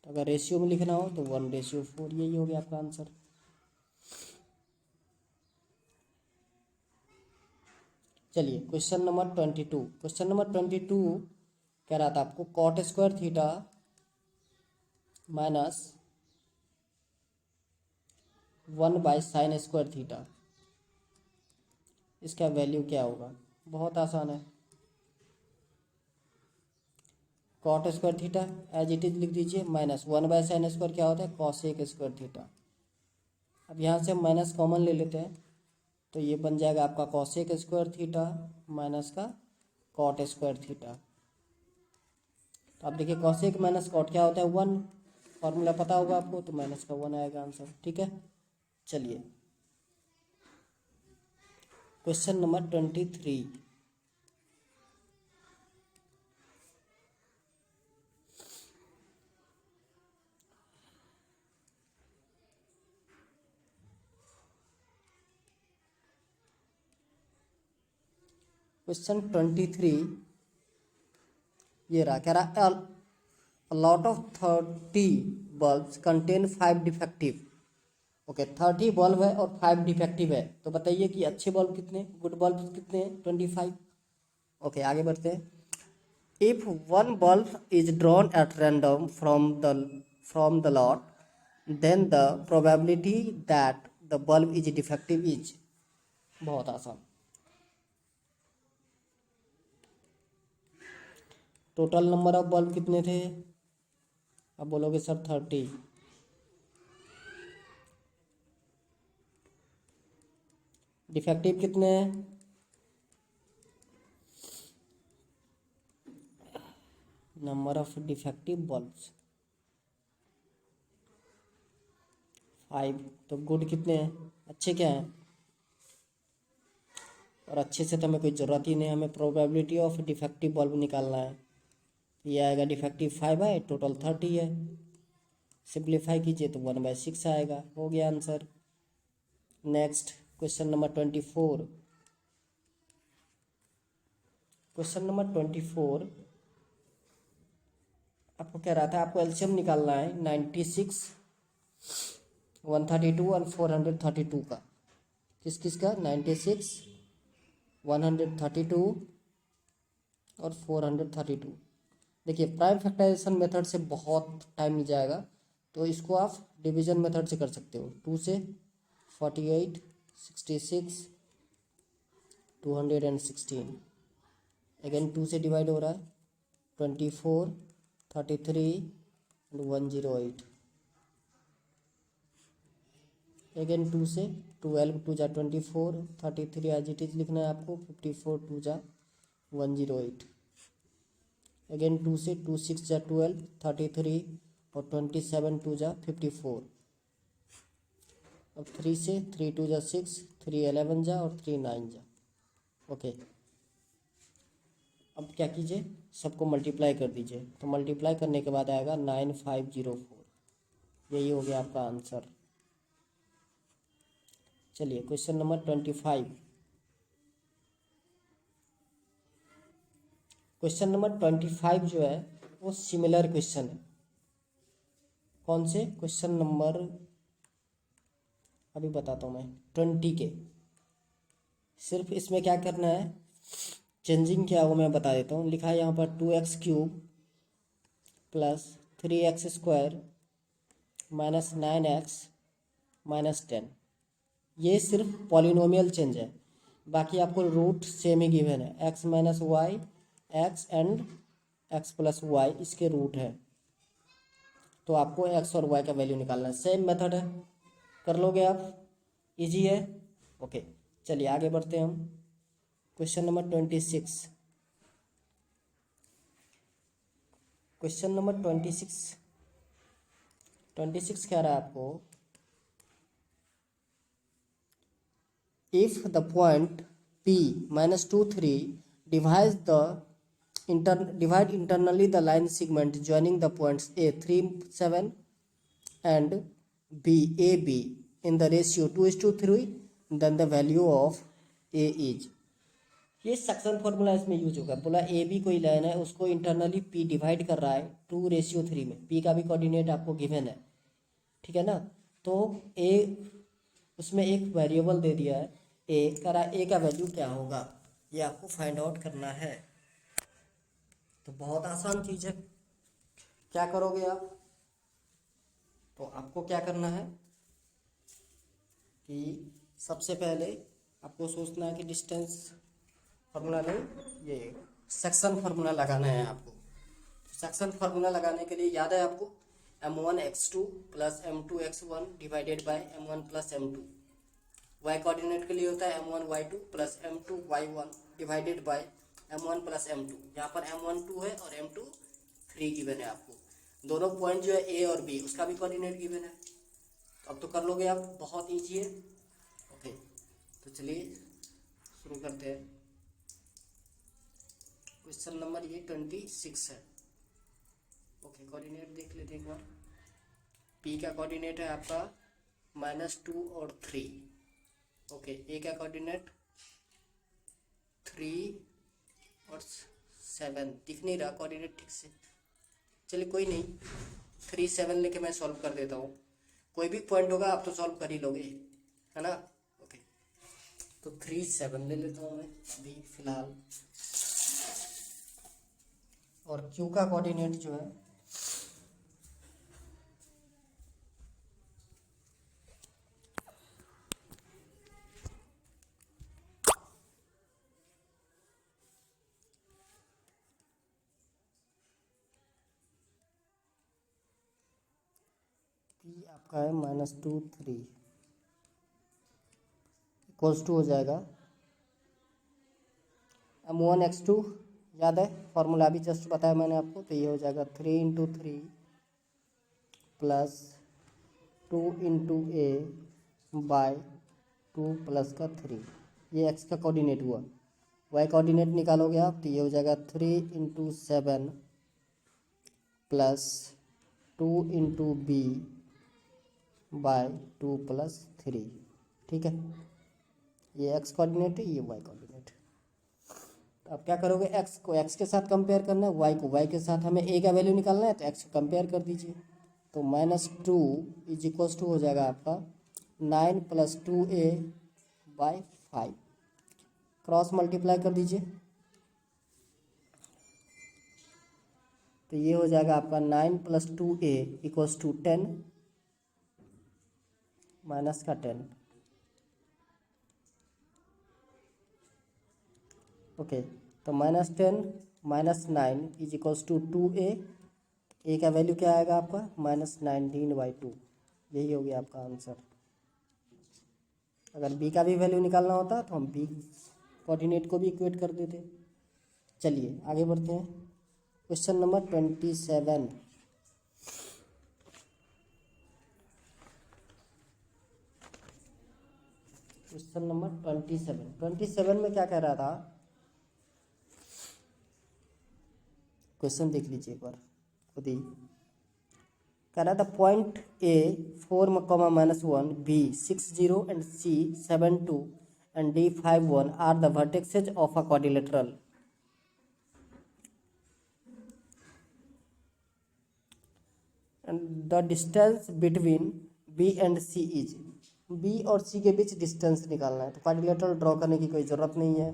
तो अगर रेशियो में लिखना हो तो 1/4, यही हो गया आपका आंसर। चलिए क्वेश्चन नंबर 22। क्वेश्चन नंबर 22 कह रहा था आपको cot square theta minus 1/sin square theta, इसका वैल्यू क्या होगा। बहुत आसान है, cot square theta as it is लिख दीजिए माइनस 1/sin स्क्वायर क्या होता है कॉसेक स्क्वायर थीटा। अब यहाँ से हम माइनस कॉमन ले लेते हैं, तो ये बन जाएगा आपका कॉसेक स्क्वायर थीटा माइनस का कॉट स्क्वायर थीटा। तो आप देखिए कॉसेक माइनस कॉट क्या होता है 1, फॉर्मूला पता होगा आपको, तो माइनस का 1 आएगा आंसर। ठीक है, चलिए क्वेश्चन नंबर 23। क्वेश्चन 23 ये रहा, कह रहा a lot of 30 bulbs contain 5 defective। Okay 30 bulb है और 5 डिफेक्टिव है, तो बताइए कि अच्छे बल्ब कितने, गुड बल्ब कितने हैं 25। ओके आगे बढ़ते हैं। If one bulb is drawn at random from the lot then the probability that the bulb is defective is. बहुत आसान, टोटल नंबर ऑफ बल्ब कितने थे, अब बोलोगे सर 30, डिफेक्टिव कितने हैं? Number of defective bulbs 5। तो गुड कितने हैं? अच्छे क्या हैं? और अच्छे से तो हमें कोई ज़रूरत ही नहीं, हमें प्रोबेबिलिटी ऑफ डिफेक्टिव बल्ब निकालना है। ये आएगा डिफेक्टिव 5 है, टोटल 30 है। सिंप्लीफाई कीजिए तो 1/6 आएगा। हो गया answer. Next question number 24। Question number 24 आपको कह रहा था आपको एलसीएम निकालना है 96, 132 और 432 का। किस किस का? 96, 132 और 432। देखिए प्राइम फैक्टराइजेशन मेथड से बहुत टाइम मिल जाएगा, तो इसको आप डिवीजन मेथड से कर सकते हो। 2 से 48, 66, 216। अगेन 2 से डिवाइड हो रहा है 24, 33 एंड 108। अगेन 2 से 12, 2 जा 24, 33 एज इट इज लिखना है आपको, 54, 2 जा 108। अगेन 2 से 2 6 जा 12, 33 और 27, 2 जा 54। अब 3 से 3 2 जा 6, 3 11 जा और 3 9 जा। ओके, अब क्या कीजिए, सबको मल्टीप्लाई कर दीजिए। तो मल्टीप्लाई करने के बाद आएगा 9504। यही हो गया आपका आंसर। चलिए क्वेश्चन नंबर 25। क्वेश्चन नंबर 25 जो है वो सिमिलर क्वेश्चन है। कौन से? क्वेश्चन नंबर अभी बताता हूँ मैं, 20 के। सिर्फ इसमें क्या करना है, चेंजिंग क्या है वो मैं बता देता हूँ। लिखा है यहाँ पर 2x³ plus 3x² minus 9x minus 10। ये सिर्फ पॉलिनोमियल चेंज है, बाकी आपको रूट सेम ही गिवन है। x minus y, x and x plus y इसके रूट है, तो आपको x और y का वैल्यू निकालना है। सेम मेथड है, कर लोगे आप, इजी है। ओके, चलिए आगे बढ़ते हैं हम। Question number 26। क्वेश्चन नंबर 26 कह रहा है आपको, if the point P minus 2 3 divide internally the line segment joining the points A 3 7 and B A B in the ratio 2:3, then the value of A is। ये suction formula इसमें use होगा। बोला A B कोई line है, उसको internally P divide कर रहा है 2:3 में। पी का भी कोऑर्डिनेट आपको गिवन है, ठीक है ना। तो ए उसमें एक वेरिएबल दे दिया है ए, कह रहा है ए का वैल्यू क्या होगा, ये आपको फाइंड आउट करना है। तो बहुत आसान चीज़ है। क्या करोगे आप, तो आपको क्या करना है कि सबसे पहले आपको सोचना है कि डिस्टेंस फार्मूला नहीं, ये सेक्शन फार्मूला लगाना है आपको। सेक्शन फार्मूला लगाने के लिए याद है आपको, m1x2 plus m2x1 divided by m1 plus m2। y coordinate के लिए होता है m1y2 plus m2y1 divided by m1 plus m2। यहाँ पर m1 2 है और m2 3 गिवन है आपको। दोनों पॉइंट जो है a और b, उसका भी कोऑर्डिनेट गिवन है। तो अब तो कर लोगे आप, बहुत ईजी है। ओके, तो चलिए शुरू करते हैं। क्वेश्चन नंबर ये 26 है। ओके, कोऑर्डिनेट देख लेते एक बार। p का कोऑर्डिनेट है आपका -2 और 3। ओके, ए का कोऑर्डिनेट 3 और 7। दिख नहीं रहा कोऑर्डिनेट ठीक से, चलिए कोई नहीं, 3 7 लेके मैं सॉल्व कर देता हूँ। कोई भी पॉइंट होगा आप तो सॉल्व कर ही लोगे, है ना। ओके, तो 3 7 ले लेता हूँ मैं अभी फिलहाल। और क्यू का कोऑर्डिनेट जो है आपका है -2 3। इक्वल्स टू हो जाएगा M1 X2, याद है फॉर्मूला अभी जस्ट बताया मैंने आपको, तो ये हो जाएगा 3 × 3 प्लस 2 × A/2 + 3। ये x का कोऑर्डिनेट हुआ, y कोऑर्डिनेट निकालोगे आप तो ये हो जाएगा 3 × 7 प्लस 2 × B/2 + 3। ठीक है, ये x कोऑर्डिनेट है, ये y कोऑर्डिनेट। तो अब क्या करोगे, x को x के साथ कंपेयर करना है, y को y के साथ, हमें a का वैल्यू निकालना है तो x को कंपेयर कर दीजिए। तो -2 = हो जाएगा आपका 9 + 2A/5। क्रॉस मल्टीप्लाई कर दीजिए तो ये हो जाएगा आपका 9 + 2A = 10 माइनस का 10। ओके, तो -10 -9 = 2A। ए का वैल्यू क्या आएगा आपका -19/2। यही हो गया आपका आंसर। अगर बी का भी वैल्यू निकालना होता तो हम बी कोऑर्डिनेट को भी इक्वेट कर देते। चलिए आगे बढ़ते हैं। Question number 27। क्वेश्चन नंबर 27 में क्या कह रहा था, क्वेश्चन देख लीजिए एक बार खुद ही। कह रहा था point A 4, -1, B 6, 0 and C 7, 2 and D 5, 1 are the vertices of a quadrilateral. And the distance between B and C is, B और C के बीच डिस्टेंस निकालना है। तो क्वाड्रिलेटरल ड्रॉ करने की कोई ज़रूरत नहीं है,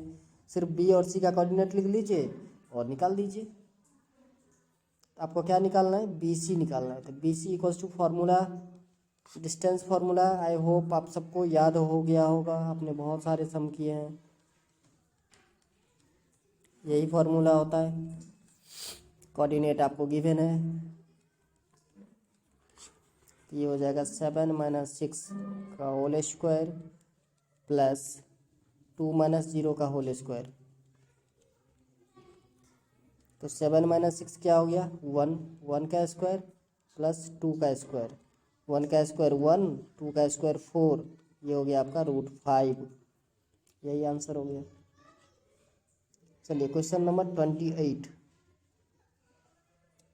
सिर्फ B और C का कोऑर्डिनेट लिख लीजिए और निकाल दीजिए। आपको क्या निकालना है, BC निकालना है। तो BC = formula, distance formula. I hope आप सबको याद हो गया होगा, आपने बहुत सारे सम किए हैं। यही फार्मूला होता है, कोऑर्डिनेट आपको गिवन है। ये हो जाएगा 7 - 6 का होल स्क्वायर प्लस 2 - 0 का होल स्क्वायर। तो 7 - 6 क्या हो गया, 1 का स्क्वायर प्लस 2 का स्क्वायर। 1 का स्क्वायर 1, 2 का स्क्वायर 4, ये हो गया आपका √5। यही आंसर हो गया। चलिए क्वेश्चन नंबर 28।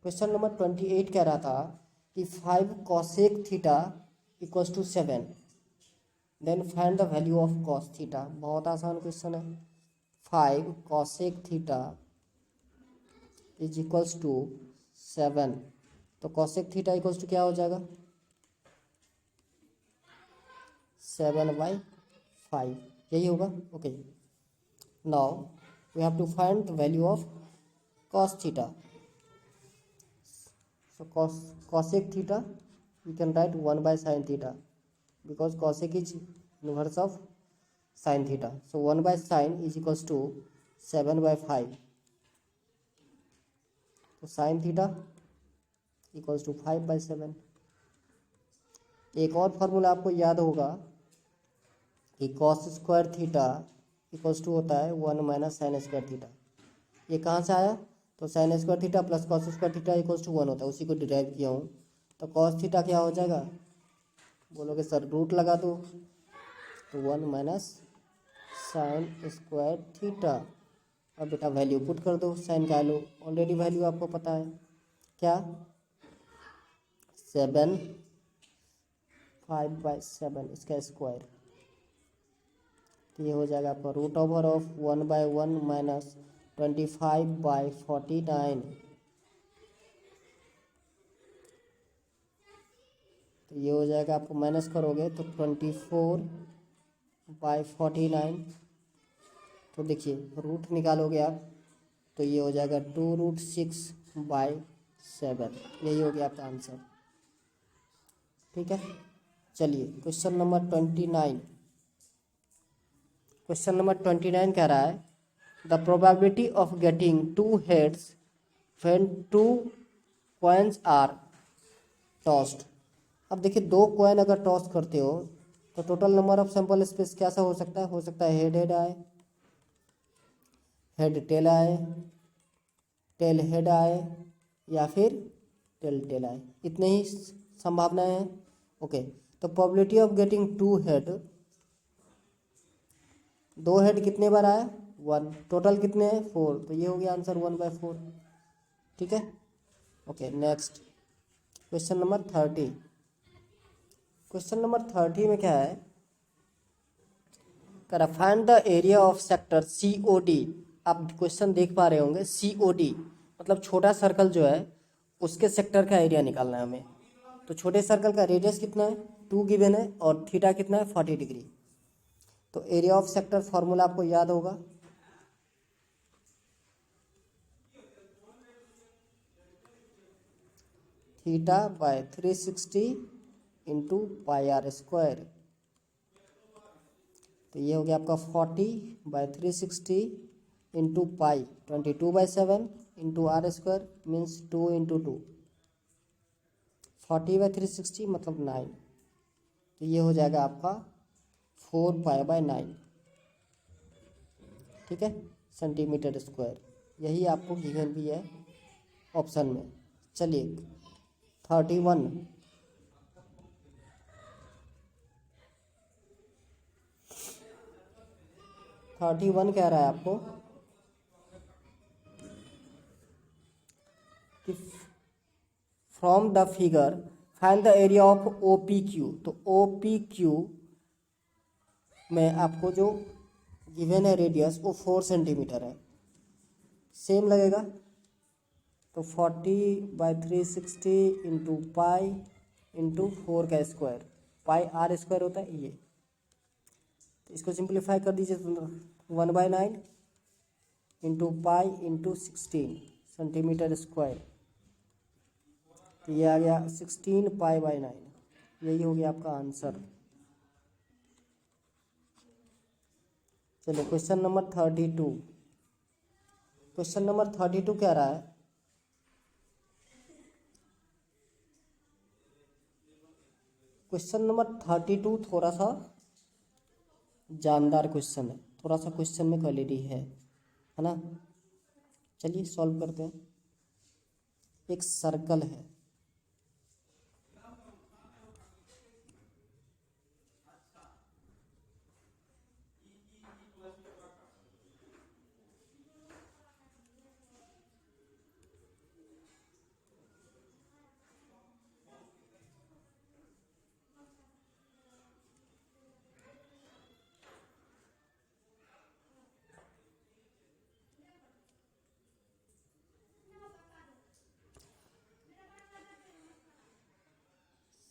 क्वेश्चन नंबर 28 कह रहा था कि 5 cosec theta = 7, then find the value of cos theta. बहुत आसान क्वेश्चन है। 5 cosec थीटा = 7, तो cosec थीटा = क्या हो जाएगा, 7/5, यही होगा। Okay, now we have to find the value of cos theta. So cosec theta we can write 1/sin theta because cosec is inverse of sin theta. So 1/sin = 7/5. तो sin theta = 5/7। एक और formula आपको याद होगा कि cos square theta = होता है 1 - sin square theta. ये कहाँ से आया, तो sin square theta plus cos square theta = 1 होता है, उसी को डिराइव किया हूँ। तो cos थीटा क्या हो जाएगा, बोलोगे सर रूट लगा दो, तो 1 - sin स्क्वायर थीटा। अब बेटा वैल्यू पुट कर दो, साइन का लो, ऑलरेडी वैल्यू आपको पता है क्या, 7, 5/7 इसका स्क्वायर। तो ये हो जाएगा आपका √1 -1 - 25/49। तो ये हो जाएगा, आपको माइनस करोगे तो 24/49। तो देखिए रूट निकालोगे आप तो ये हो जाएगा 2√6/7। यही हो गया आपका आंसर। ठीक है, चलिए क्वेश्चन नंबर 29। क्वेश्चन नंबर 29 कह रहा है the probability of getting 2 heads when 2 coins are tossed. अब देखिए 2 कॉइन अगर टॉस करते हो तो total number of sample space कैसा हो सकता है हेड हेड आए, हेड टेल आए, टेल हेड आए, या फिर टेल टेल आए। इतने ही संभावनाएं हैं। ओके, तो probability of getting 2 head, 2 head कितने बार आया 1, टोटल कितने हैं 4, तो ये हो गया आंसर 1/4। ठीक है। Okay, next question number 30। Question number 30 में क्या है, करा find the area of sector COD। आप क्वेश्चन देख पा रहे होंगे, COD मतलब छोटा सर्कल जो है उसके सेक्टर का एरिया निकालना है हमें। तो छोटे सर्कल का रेडियस कितना है 2 गिवन है, और थीटा कितना है 40 डिग्री। तो एरिया ऑफ सेक्टर फॉर्मूला आपको याद होगा, theta by 360 into pi r square. तो ये हो गया आपका 40/360 into pi 22/7 into r square means 2 into 2, 40/360 मतलब 9। तो ये हो जाएगा आपका 4π/9। ठीक है, सेंटीमीटर स्क्वायर। यही आपको गिवन भी है ऑप्शन में। चलिए 31 कह रहा है आपको कि from the figure find the area of OPQ। तो OPQ में आपको जो गिवन है रेडियस वो 4 सेंटीमीटर है, सेम लगेगा। तो 40/360 इंटू पाई इंटू 4 का स्क्वायर, पाई आर स्क्वायर होता है ये। तो इसको सिंप्लीफाई कर दीजिए तो 1/9 into pi into 16 centimetre square. तो ये आ गया 16π/9। यही हो गया आपका आंसर। चलिए क्वेश्चन नंबर 32। क्वेश्चन नंबर 32 कह रहा है, क्वेश्चन नंबर 32 थोड़ा सा जानदार क्वेश्चन है, थोड़ा सा क्वेश्चन में क्वालिटी है ना। चलिए सॉल्व करते हैं। एक सर्कल है,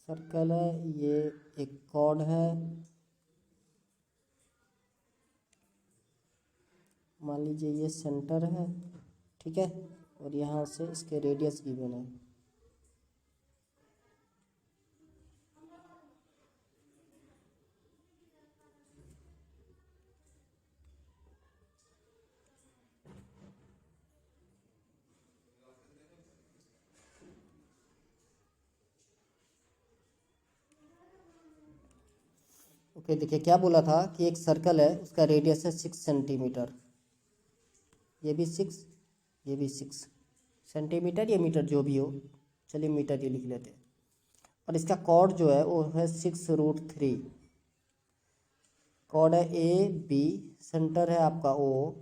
सर्कल है, ये एक कॉर्ड है, मान लीजिए ये सेंटर है। ठीक है, और यहाँ से इसके रेडियस गिवन है। ओके, देखिए क्या बोला था कि एक सर्कल है, उसका रेडियस है 6 सेंटीमीटर। ये भी 6, ये भी 6 सेंटीमीटर या मीटर जो भी हो, चलिए मीटर ही लिख लेते हैं। और इसका कॉर्ड जो है वो है 6√3। कॉर्ड है AB, सेंटर है आपका O।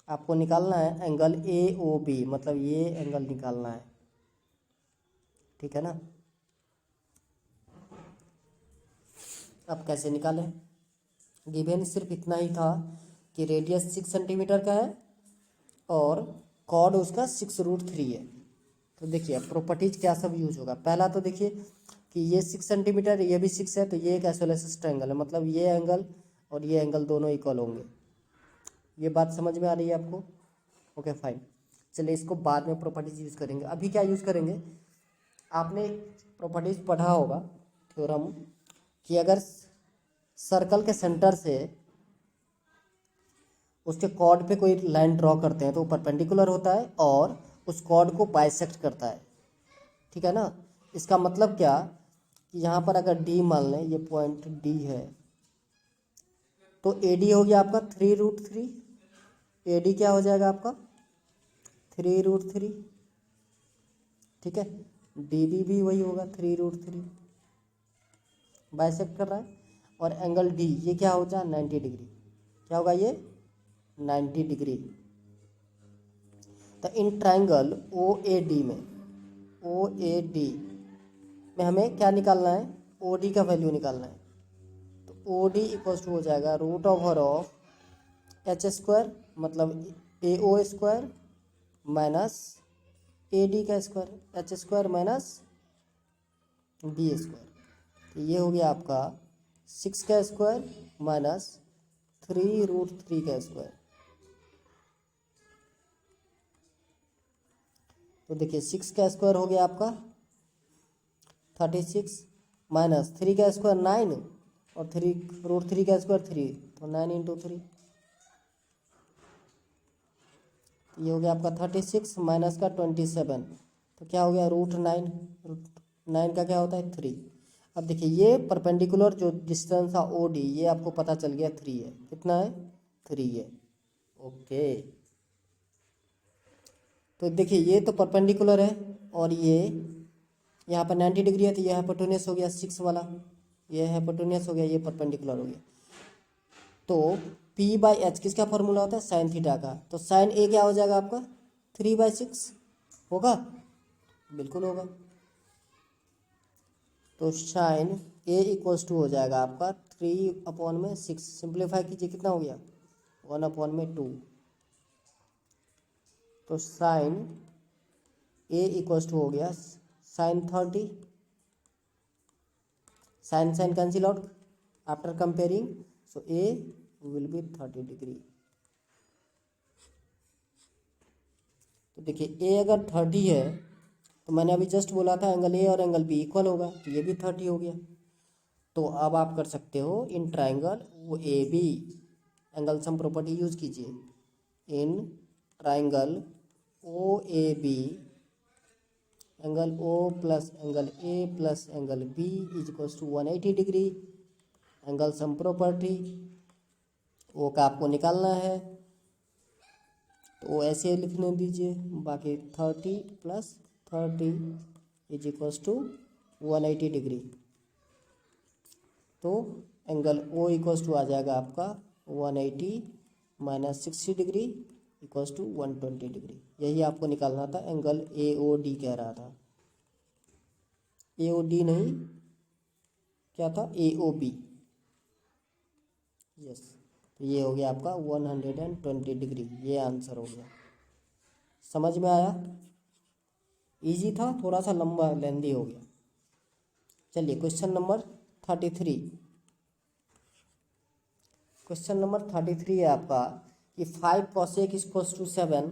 आपको निकालना है एंगल AOB, मतलब ये एंगल निकालना है। ठीक है ना। अब कैसे निकालें, गिवन सिर्फ इतना ही था कि रेडियस 6 सेंटीमीटर का है और कॉर्ड उसका 6√3 है। तो देखिए अब प्रॉपर्टीज क्या सब यूज होगा। पहला तो देखिए कि ये 6 सेंटीमीटर, ये भी 6 है, तो ये एक आइसोसेलेस ट्रायंगल है, मतलब ये एंगल और ये एंगल दोनों इक्वल होंगे। ये बात समझ में आ रही है आपको। ओके फाइन, चलिए इसको बाद में प्रॉपर्टीज यूज करेंगे। अभी क्या यूज करेंगे, आपने प्रॉपर्टीज पढ़ा होगा थ्योरम कि अगर सर्कल के सेंटर से उसके कॉर्ड पे कोई लाइन ड्रॉ करते हैं तो वो परपेंडिकुलर होता है और उस कॉर्ड को बाइसेक्ट करता है। ठीक है ना। इसका मतलब क्या कि यहाँ पर अगर डी मान लें, ये पॉइंट डी है, तो ए डी हो गया आपका 3√3। ए डी क्या हो जाएगा आपका 3√3, ठीक है। डी बी भी वही होगा 3√3, बाइसेक्ट कर रहा है। और एंगल डी ये क्या हो जाए 90 डिग्री, क्या होगा ये 90 डिग्री। तो इन ट्राइंगल ओ ए डी में, ओ ए डी में हमें क्या निकालना है, ओ डी का वैल्यू निकालना है। तो ओ डी इक्वल्स टू हो जाएगा √ओवर ऑफ एच स्क्वायर, मतलब A O square minus A D का square, h square minus b square. तो ये हो गया आपका 6 का स्क्वायर माइनस 3√3 का स्क्वायर। तो देखिए 6 का स्क्वायर हो गया आपका 36 माइनस 3 का स्क्वायर 9 और 3√3 का स्क्वायर 3, तो 9 इंटू 3। ये हो गया आपका 36 माइनस का 27, तो क्या हो गया √9। √9 का क्या होता है 3। अब देखिए ये परपेंडिकुलर जो डिस्टेंस था ओ डी, ये आपको पता चल गया 3 है। कितना है 3 है, ओके। तो देखिए ये तो परपेंडिकुलर है और ये यहाँ पर 90 डिग्री है, तो ये हाइपोटेन्यूस हो गया 6 वाला, ये हाइपोटेन्यूस हो गया, ये परपेंडिकुलर हो गया। तो P/H किसका फॉर्मूला होता है साइन थीटा का। तो साइन ए क्या हो जाएगा आपका 3/6 होगा, बिल्कुल होगा। तो साइन ए इक्वल्स टू हो जाएगा आपका 3/6। सिंप्लीफाई कीजिए, कितना हो गया 1/2। तो साइन ए इक्वल्स टू हो गया sine 30, sine sine cancel out after comparing, so A will be 30 degree. तो देखिए ए अगर 30 है, तो मैंने अभी जस्ट बोला था एंगल ए और एंगल बी इक्वल होगा, तो ये भी 30 हो गया। तो अब आप कर सकते हो in triangle O A B, angle sum property use कीजिए। In triangle O A B, angle O plus angle A plus angle B is equals to 180 degree. Angle sum property O का आपको निकालना है, तो ऐसे लिखने दीजिए, बाकी 30 + 30 इज इक्वल्स टू 180 डिग्री। तो एंगल ओ इक्वल्स टू आ जाएगा आपका 180 minus 60 degree equals to 120 degree. यही आपको निकालना था, एंगल ए ओ डी कह रहा था, ए ओ डी नहीं, क्या था ए ओ बी, यस। तो ये हो गया आपका 120 डिग्री, ये आंसर हो गया। समझ में आया, इजी था, थोड़ा सा लंबा लेंदी हो गया। चलिए क्वेश्चन नंबर 33। क्वेश्चन नंबर 33 है आपका कि 5 cosec equals to 7,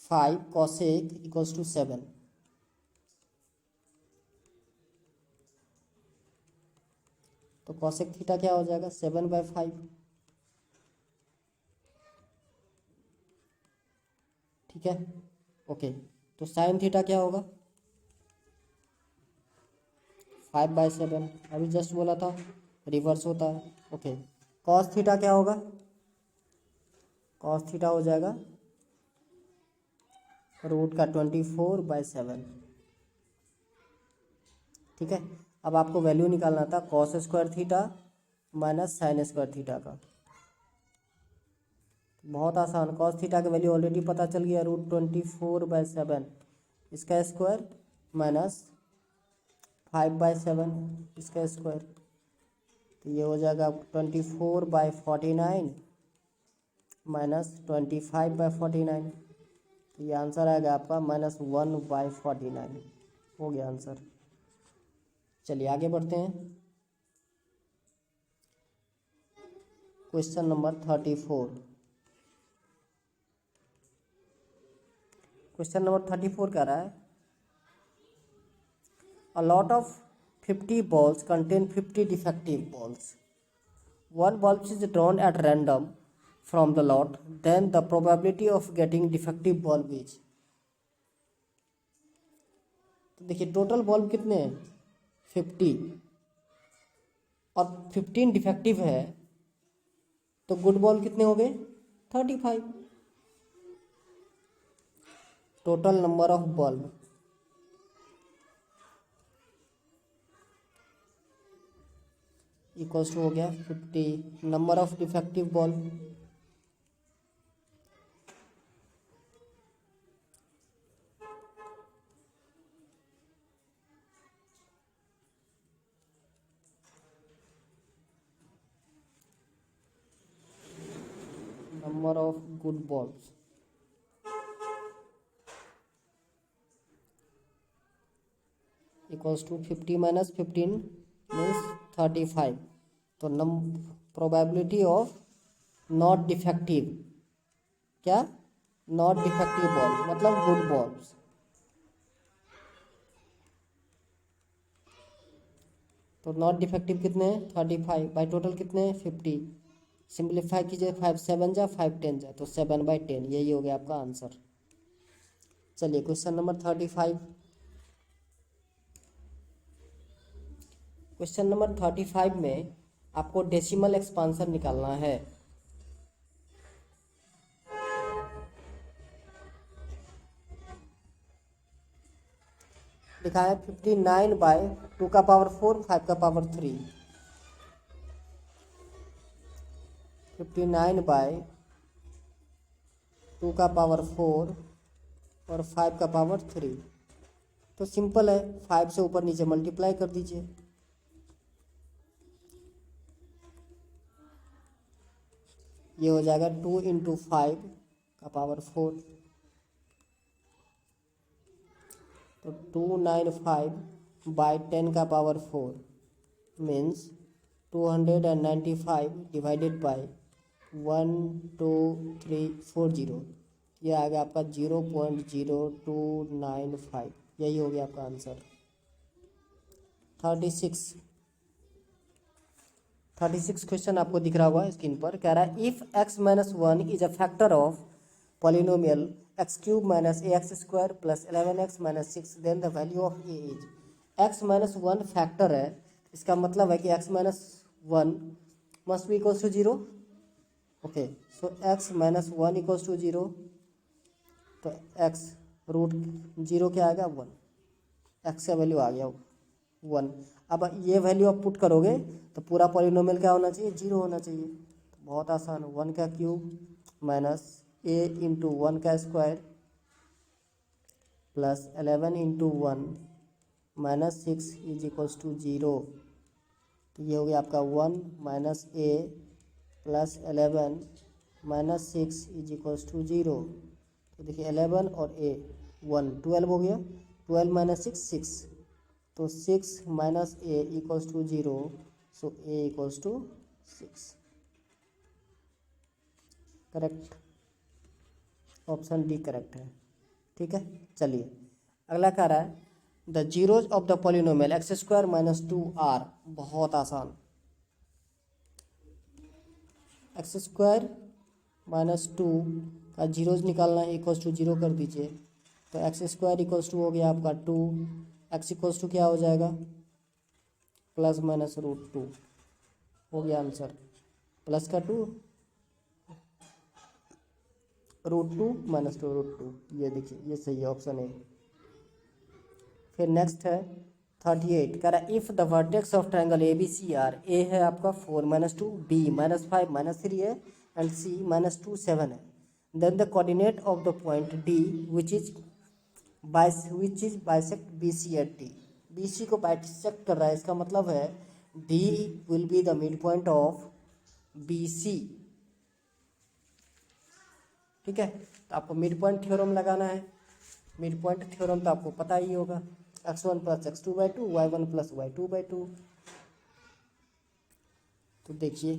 5 cosec equals to 7। तो cosec थीटा क्या हो जाएगा 7/5, ठीक है, ओके। तो साइन थीटा क्या होगा 5/7, अभी जस्ट बोला था रिवर्स होता है, ओके। cos थीटा क्या होगा, cos थीटा हो जाएगा √24/7, ठीक है। अब आपको वैल्यू निकालना था cos square theta minus sign square theta का। बहुत आसान, cos थीटा की वैल्यू ऑलरेडी पता चल गया √24/7, इसका स्क्वायर माइनस 5/7 इसका स्क्वायर, तो ये हो जाएगा 24/49 माइनस 25/49। तो ये आंसर आएगा आपका -1/49, हो गया आंसर। चलिए आगे बढ़ते हैं। Question number 34। क्वेश्चन नंबर 34 कह रहा है A lot of 50 balls contain 50 defective balls. One ball is drawn at random from the lot. Then the probability of getting defective ball is. तो देखिए टोटल बल्ब कितने हैं 50 और 15 डिफेक्टिव है, तो गुड बल्ब कितने हो गए 35। Total number of bulb equals to हो गया 50 number of defective bulb number of good balls equals to 50 minus 15 means 35। तो probability of not defective क्या not defective ball मतलब good balls। तो नॉट डिफेक्टिव कितने हैं 35 बाई टोटल कितने हैं 50। सिंप्लीफाई कीजिए 5 7 जा 5 10 जा तो 7/10 यही हो गया आपका आंसर। चलिए क्वेश्चन नंबर 35। क्वेश्चन नंबर 35 में आपको डेसिमल एक्सपांशन निकालना है। लिखा है 59/2 का पावर 4 5 का पावर 3। 59/2 का पावर 4 और 5 का पावर 3। तो सिंपल है 5 से ऊपर नीचे मल्टीप्लाई कर दीजिए। ये हो जाएगा 2 × 5 का पावर 4। तो 295/10 का पावर 4 मीन्स 295 डिवाइडेड बाय 12340। ये आ गया आपका 0.0295। यही हो गया आपका आंसर। 36 क्वेश्चन आपको दिख रहा होगा स्क्रीन पर। कह रहा है if x - 1 is a factor of polynomial x³ - ax² + 11x - 6 then the value of a is. x - 1 factor है, इसका मतलब है कि x - 1 must be equals to 0। Okay so x - 1 equals to 0। तो x √0 क्या आएगा 1। x का वैल्यू आ गया 1। अब ये वैल्यू आप पुट करोगे तो पूरा पॉलिनोमियल क्या होना चाहिए 0 होना चाहिए। तो बहुत आसान 1 का क्यूब माइनस a × 1 का square plus 11 × 1 - 6 is equals to 0। तो ये हो गया आपका 1 - a plus 11 - 6 is equals to 0। तो देखिए 11 और a 1 12 हो गया। 12 - 6 6। तो 6 - a equals to 0। So a equals to 6। Correct option D correct है। ठीक है चलिए अगला कह रहा है the zeros of the polynomial x² - 2r। बहुत आसान x² - 2 का जीरोज निकालना है इक्वल्स टू 0 कर दीजिए। तो x² इक्वल्स टू हो गया आपका 2। x इक्वल्स टू क्या हो जाएगा प्लस माइनस √2 हो गया आंसर। प्लस का 2 √2 - 2 √2 ये देखिए ये सही है ऑप्शन ए। फिर नेक्स्ट है 38 कह रहा है if the vertex of triangle A B C are A है आपका 4 - 2 बी -5 - 3 है एंड सी -2 7 है then the coordinate of the point D which is bisect B C at D. B C को बाइसेक्ट कर रहा है, इसका मतलब है D will be the mid point of B C. ठीक है तो आपको मिड पॉइंट थ्योरम लगाना है। मिड पॉइंट थ्योरम तो आपको पता ही होगा x1 + x2/2 y1 + y2/2। तो देखिए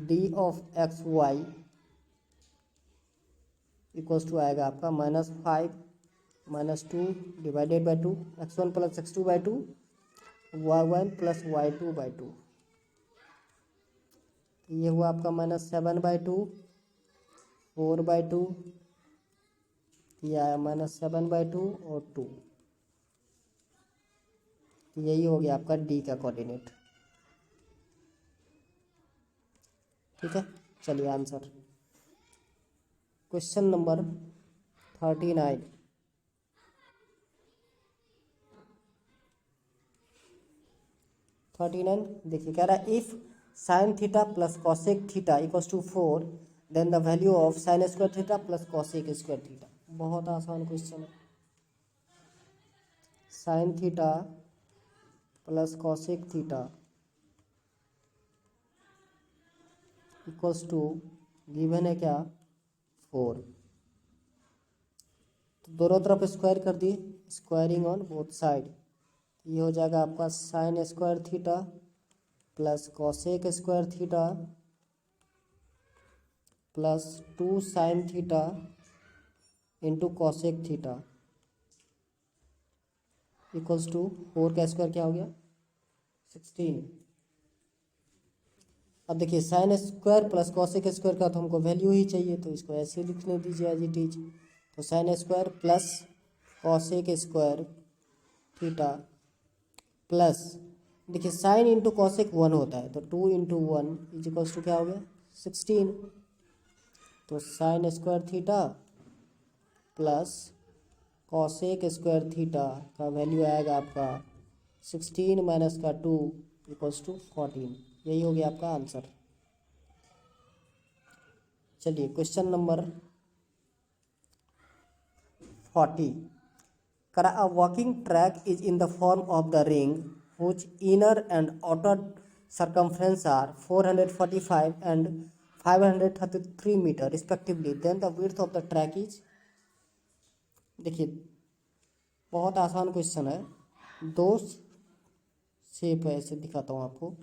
d of xy equals to आएगा आपका -5 - 2 divided by 2 x1 + x2/2 y1 + y2/2। ये हुआ आपका -7/2 4/2 ये आया -7/2 और 2। यही हो गया आपका डी का कोऑर्डिनेट। ठीक है, चलिए आंसर क्वेश्चन नंबर 39। देखिए कह रहा है if sine theta plus cosec theta equals to 4 then the value of sine square theta plus cosec square theta. बहुत आसान क्वेश्चन है। Sine theta plus cosec theta equals to given है क्या 4। तो दोनों तरफ स्क्वायर कर दिए, स्क्वायरिंग ऑन बोथ साइड। ये हो जाएगा आपका sine square theta plus cosec square theta plus 2 sine theta into cosec theta equals to 4 का स्क्वायर क्या हो गया 16। अब देखिए sine square plus cosec square का तो हमको वैल्यू ही चाहिए, तो इसको ऐसे लिखने दीजिए एज इट इज। तो sign square plus cosec square theta plus देखिए साइन इंटू कॉसेक 1 होता है, तो 2 इंटू 1 इज इक्वल्स टू क्या हो गया 16। तो sign square theta plus cosec square theta का वैल्यू आएगा आपका 16 माइनस का 2 इक्वल्स टू 14। यही हो गया आपका आंसर। चलिए क्वेश्चन नंबर 40। करा a walking track is in the form of the ring which inner and outer circumference are 445 and 533 metre respectively, then the width of the track is. देखिए बहुत आसान question है। दो शेप है, ऐसे दिखाता हूँ आपको।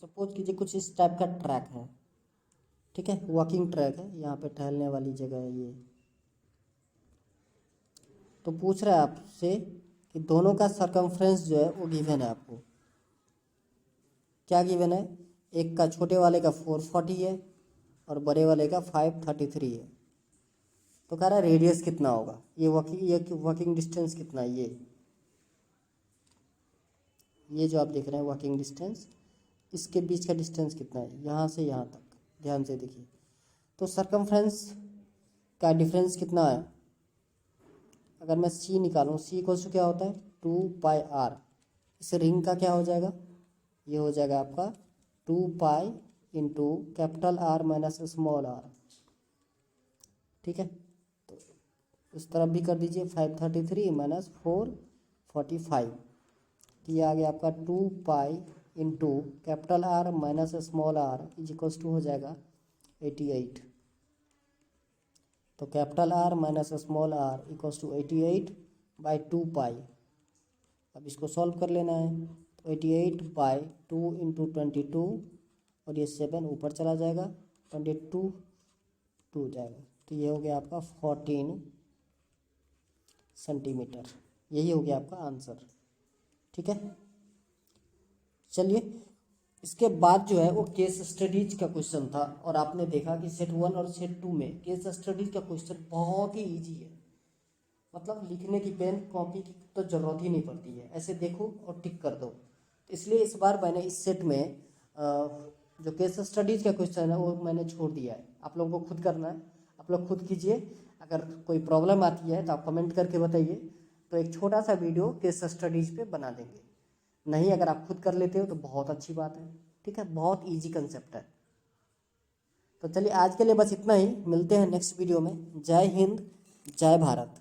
सपोज कीजिए कुछ इस टाइप का ट्रैक है, ठीक है, वॉकिंग ट्रैक है, यहाँ पे टहलने वाली जगह है ये। तो पूछ रहा है आपसे कि दोनों का सरकमफ्रेंस जो है वो गिवन है आपको। क्या गिवन है, एक का छोटे वाले का 440 है और बड़े वाले का 533 है। तो कह रहा है रेडियस कितना होगा, ये वॉकिंग डिस्टेंस कितना है, ये जो आप देख रहे हैं वॉकिंग डिस्टेंस, इसके बीच का डिस्टेंस कितना है यहाँ से यहाँ तक, ध्यान से देखिए। तो सरकमफ्रेंस का डिफरेंस कितना है, अगर मैं सी निकालूँ, सी इक्वल्स टू क्या होता है 2πr। इस रिंग का क्या हो जाएगा, ये हो जाएगा आपका 2π into capital R minus small r। ठीक है, तो इस तरफ भी कर दीजिए 533 माइनस 445। तो ये आ गया आपका 2π into capital R minus small r is equals to हो जाएगा 88। तो capital R minus small r equals to 88/2π। अब इसको सॉल्व कर लेना है। तो 88/2 इंटू 22 और ये 7 ऊपर चला जाएगा, 22 2 जाएगा। तो ये हो गया आपका 14 सेंटीमीटर। यही हो गया आपका आंसर। ठीक है, चलिए इसके बाद जो है वो केस स्टडीज का क्वेश्चन था, और आपने देखा कि सेट 1 और सेट 2 में केस स्टडीज का क्वेश्चन बहुत ही इजी है। मतलब लिखने की पेन कॉपी की तो ज़रूरत ही नहीं पड़ती है, ऐसे देखो और टिक कर दो। इसलिए इस बार मैंने इस सेट में जो केस स्टडीज का क्वेश्चन है वो मैंने छोड़ दिया है। आप लोगों को खुद करना है, आप लोग खुद कीजिए। अगर कोई प्रॉब्लम आती है तो आप कमेंट करके बताइए, तो एक छोटा सा वीडियो केस स्टडीज पे बना देंगे। नहीं, अगर आप खुद कर लेते हो तो बहुत अच्छी बात है। ठीक है, बहुत ईजी कंसेप्ट है। तो चलिए आज के लिए बस इतना ही, मिलते हैं नेक्स्ट वीडियो में। जय हिंद, जय भारत।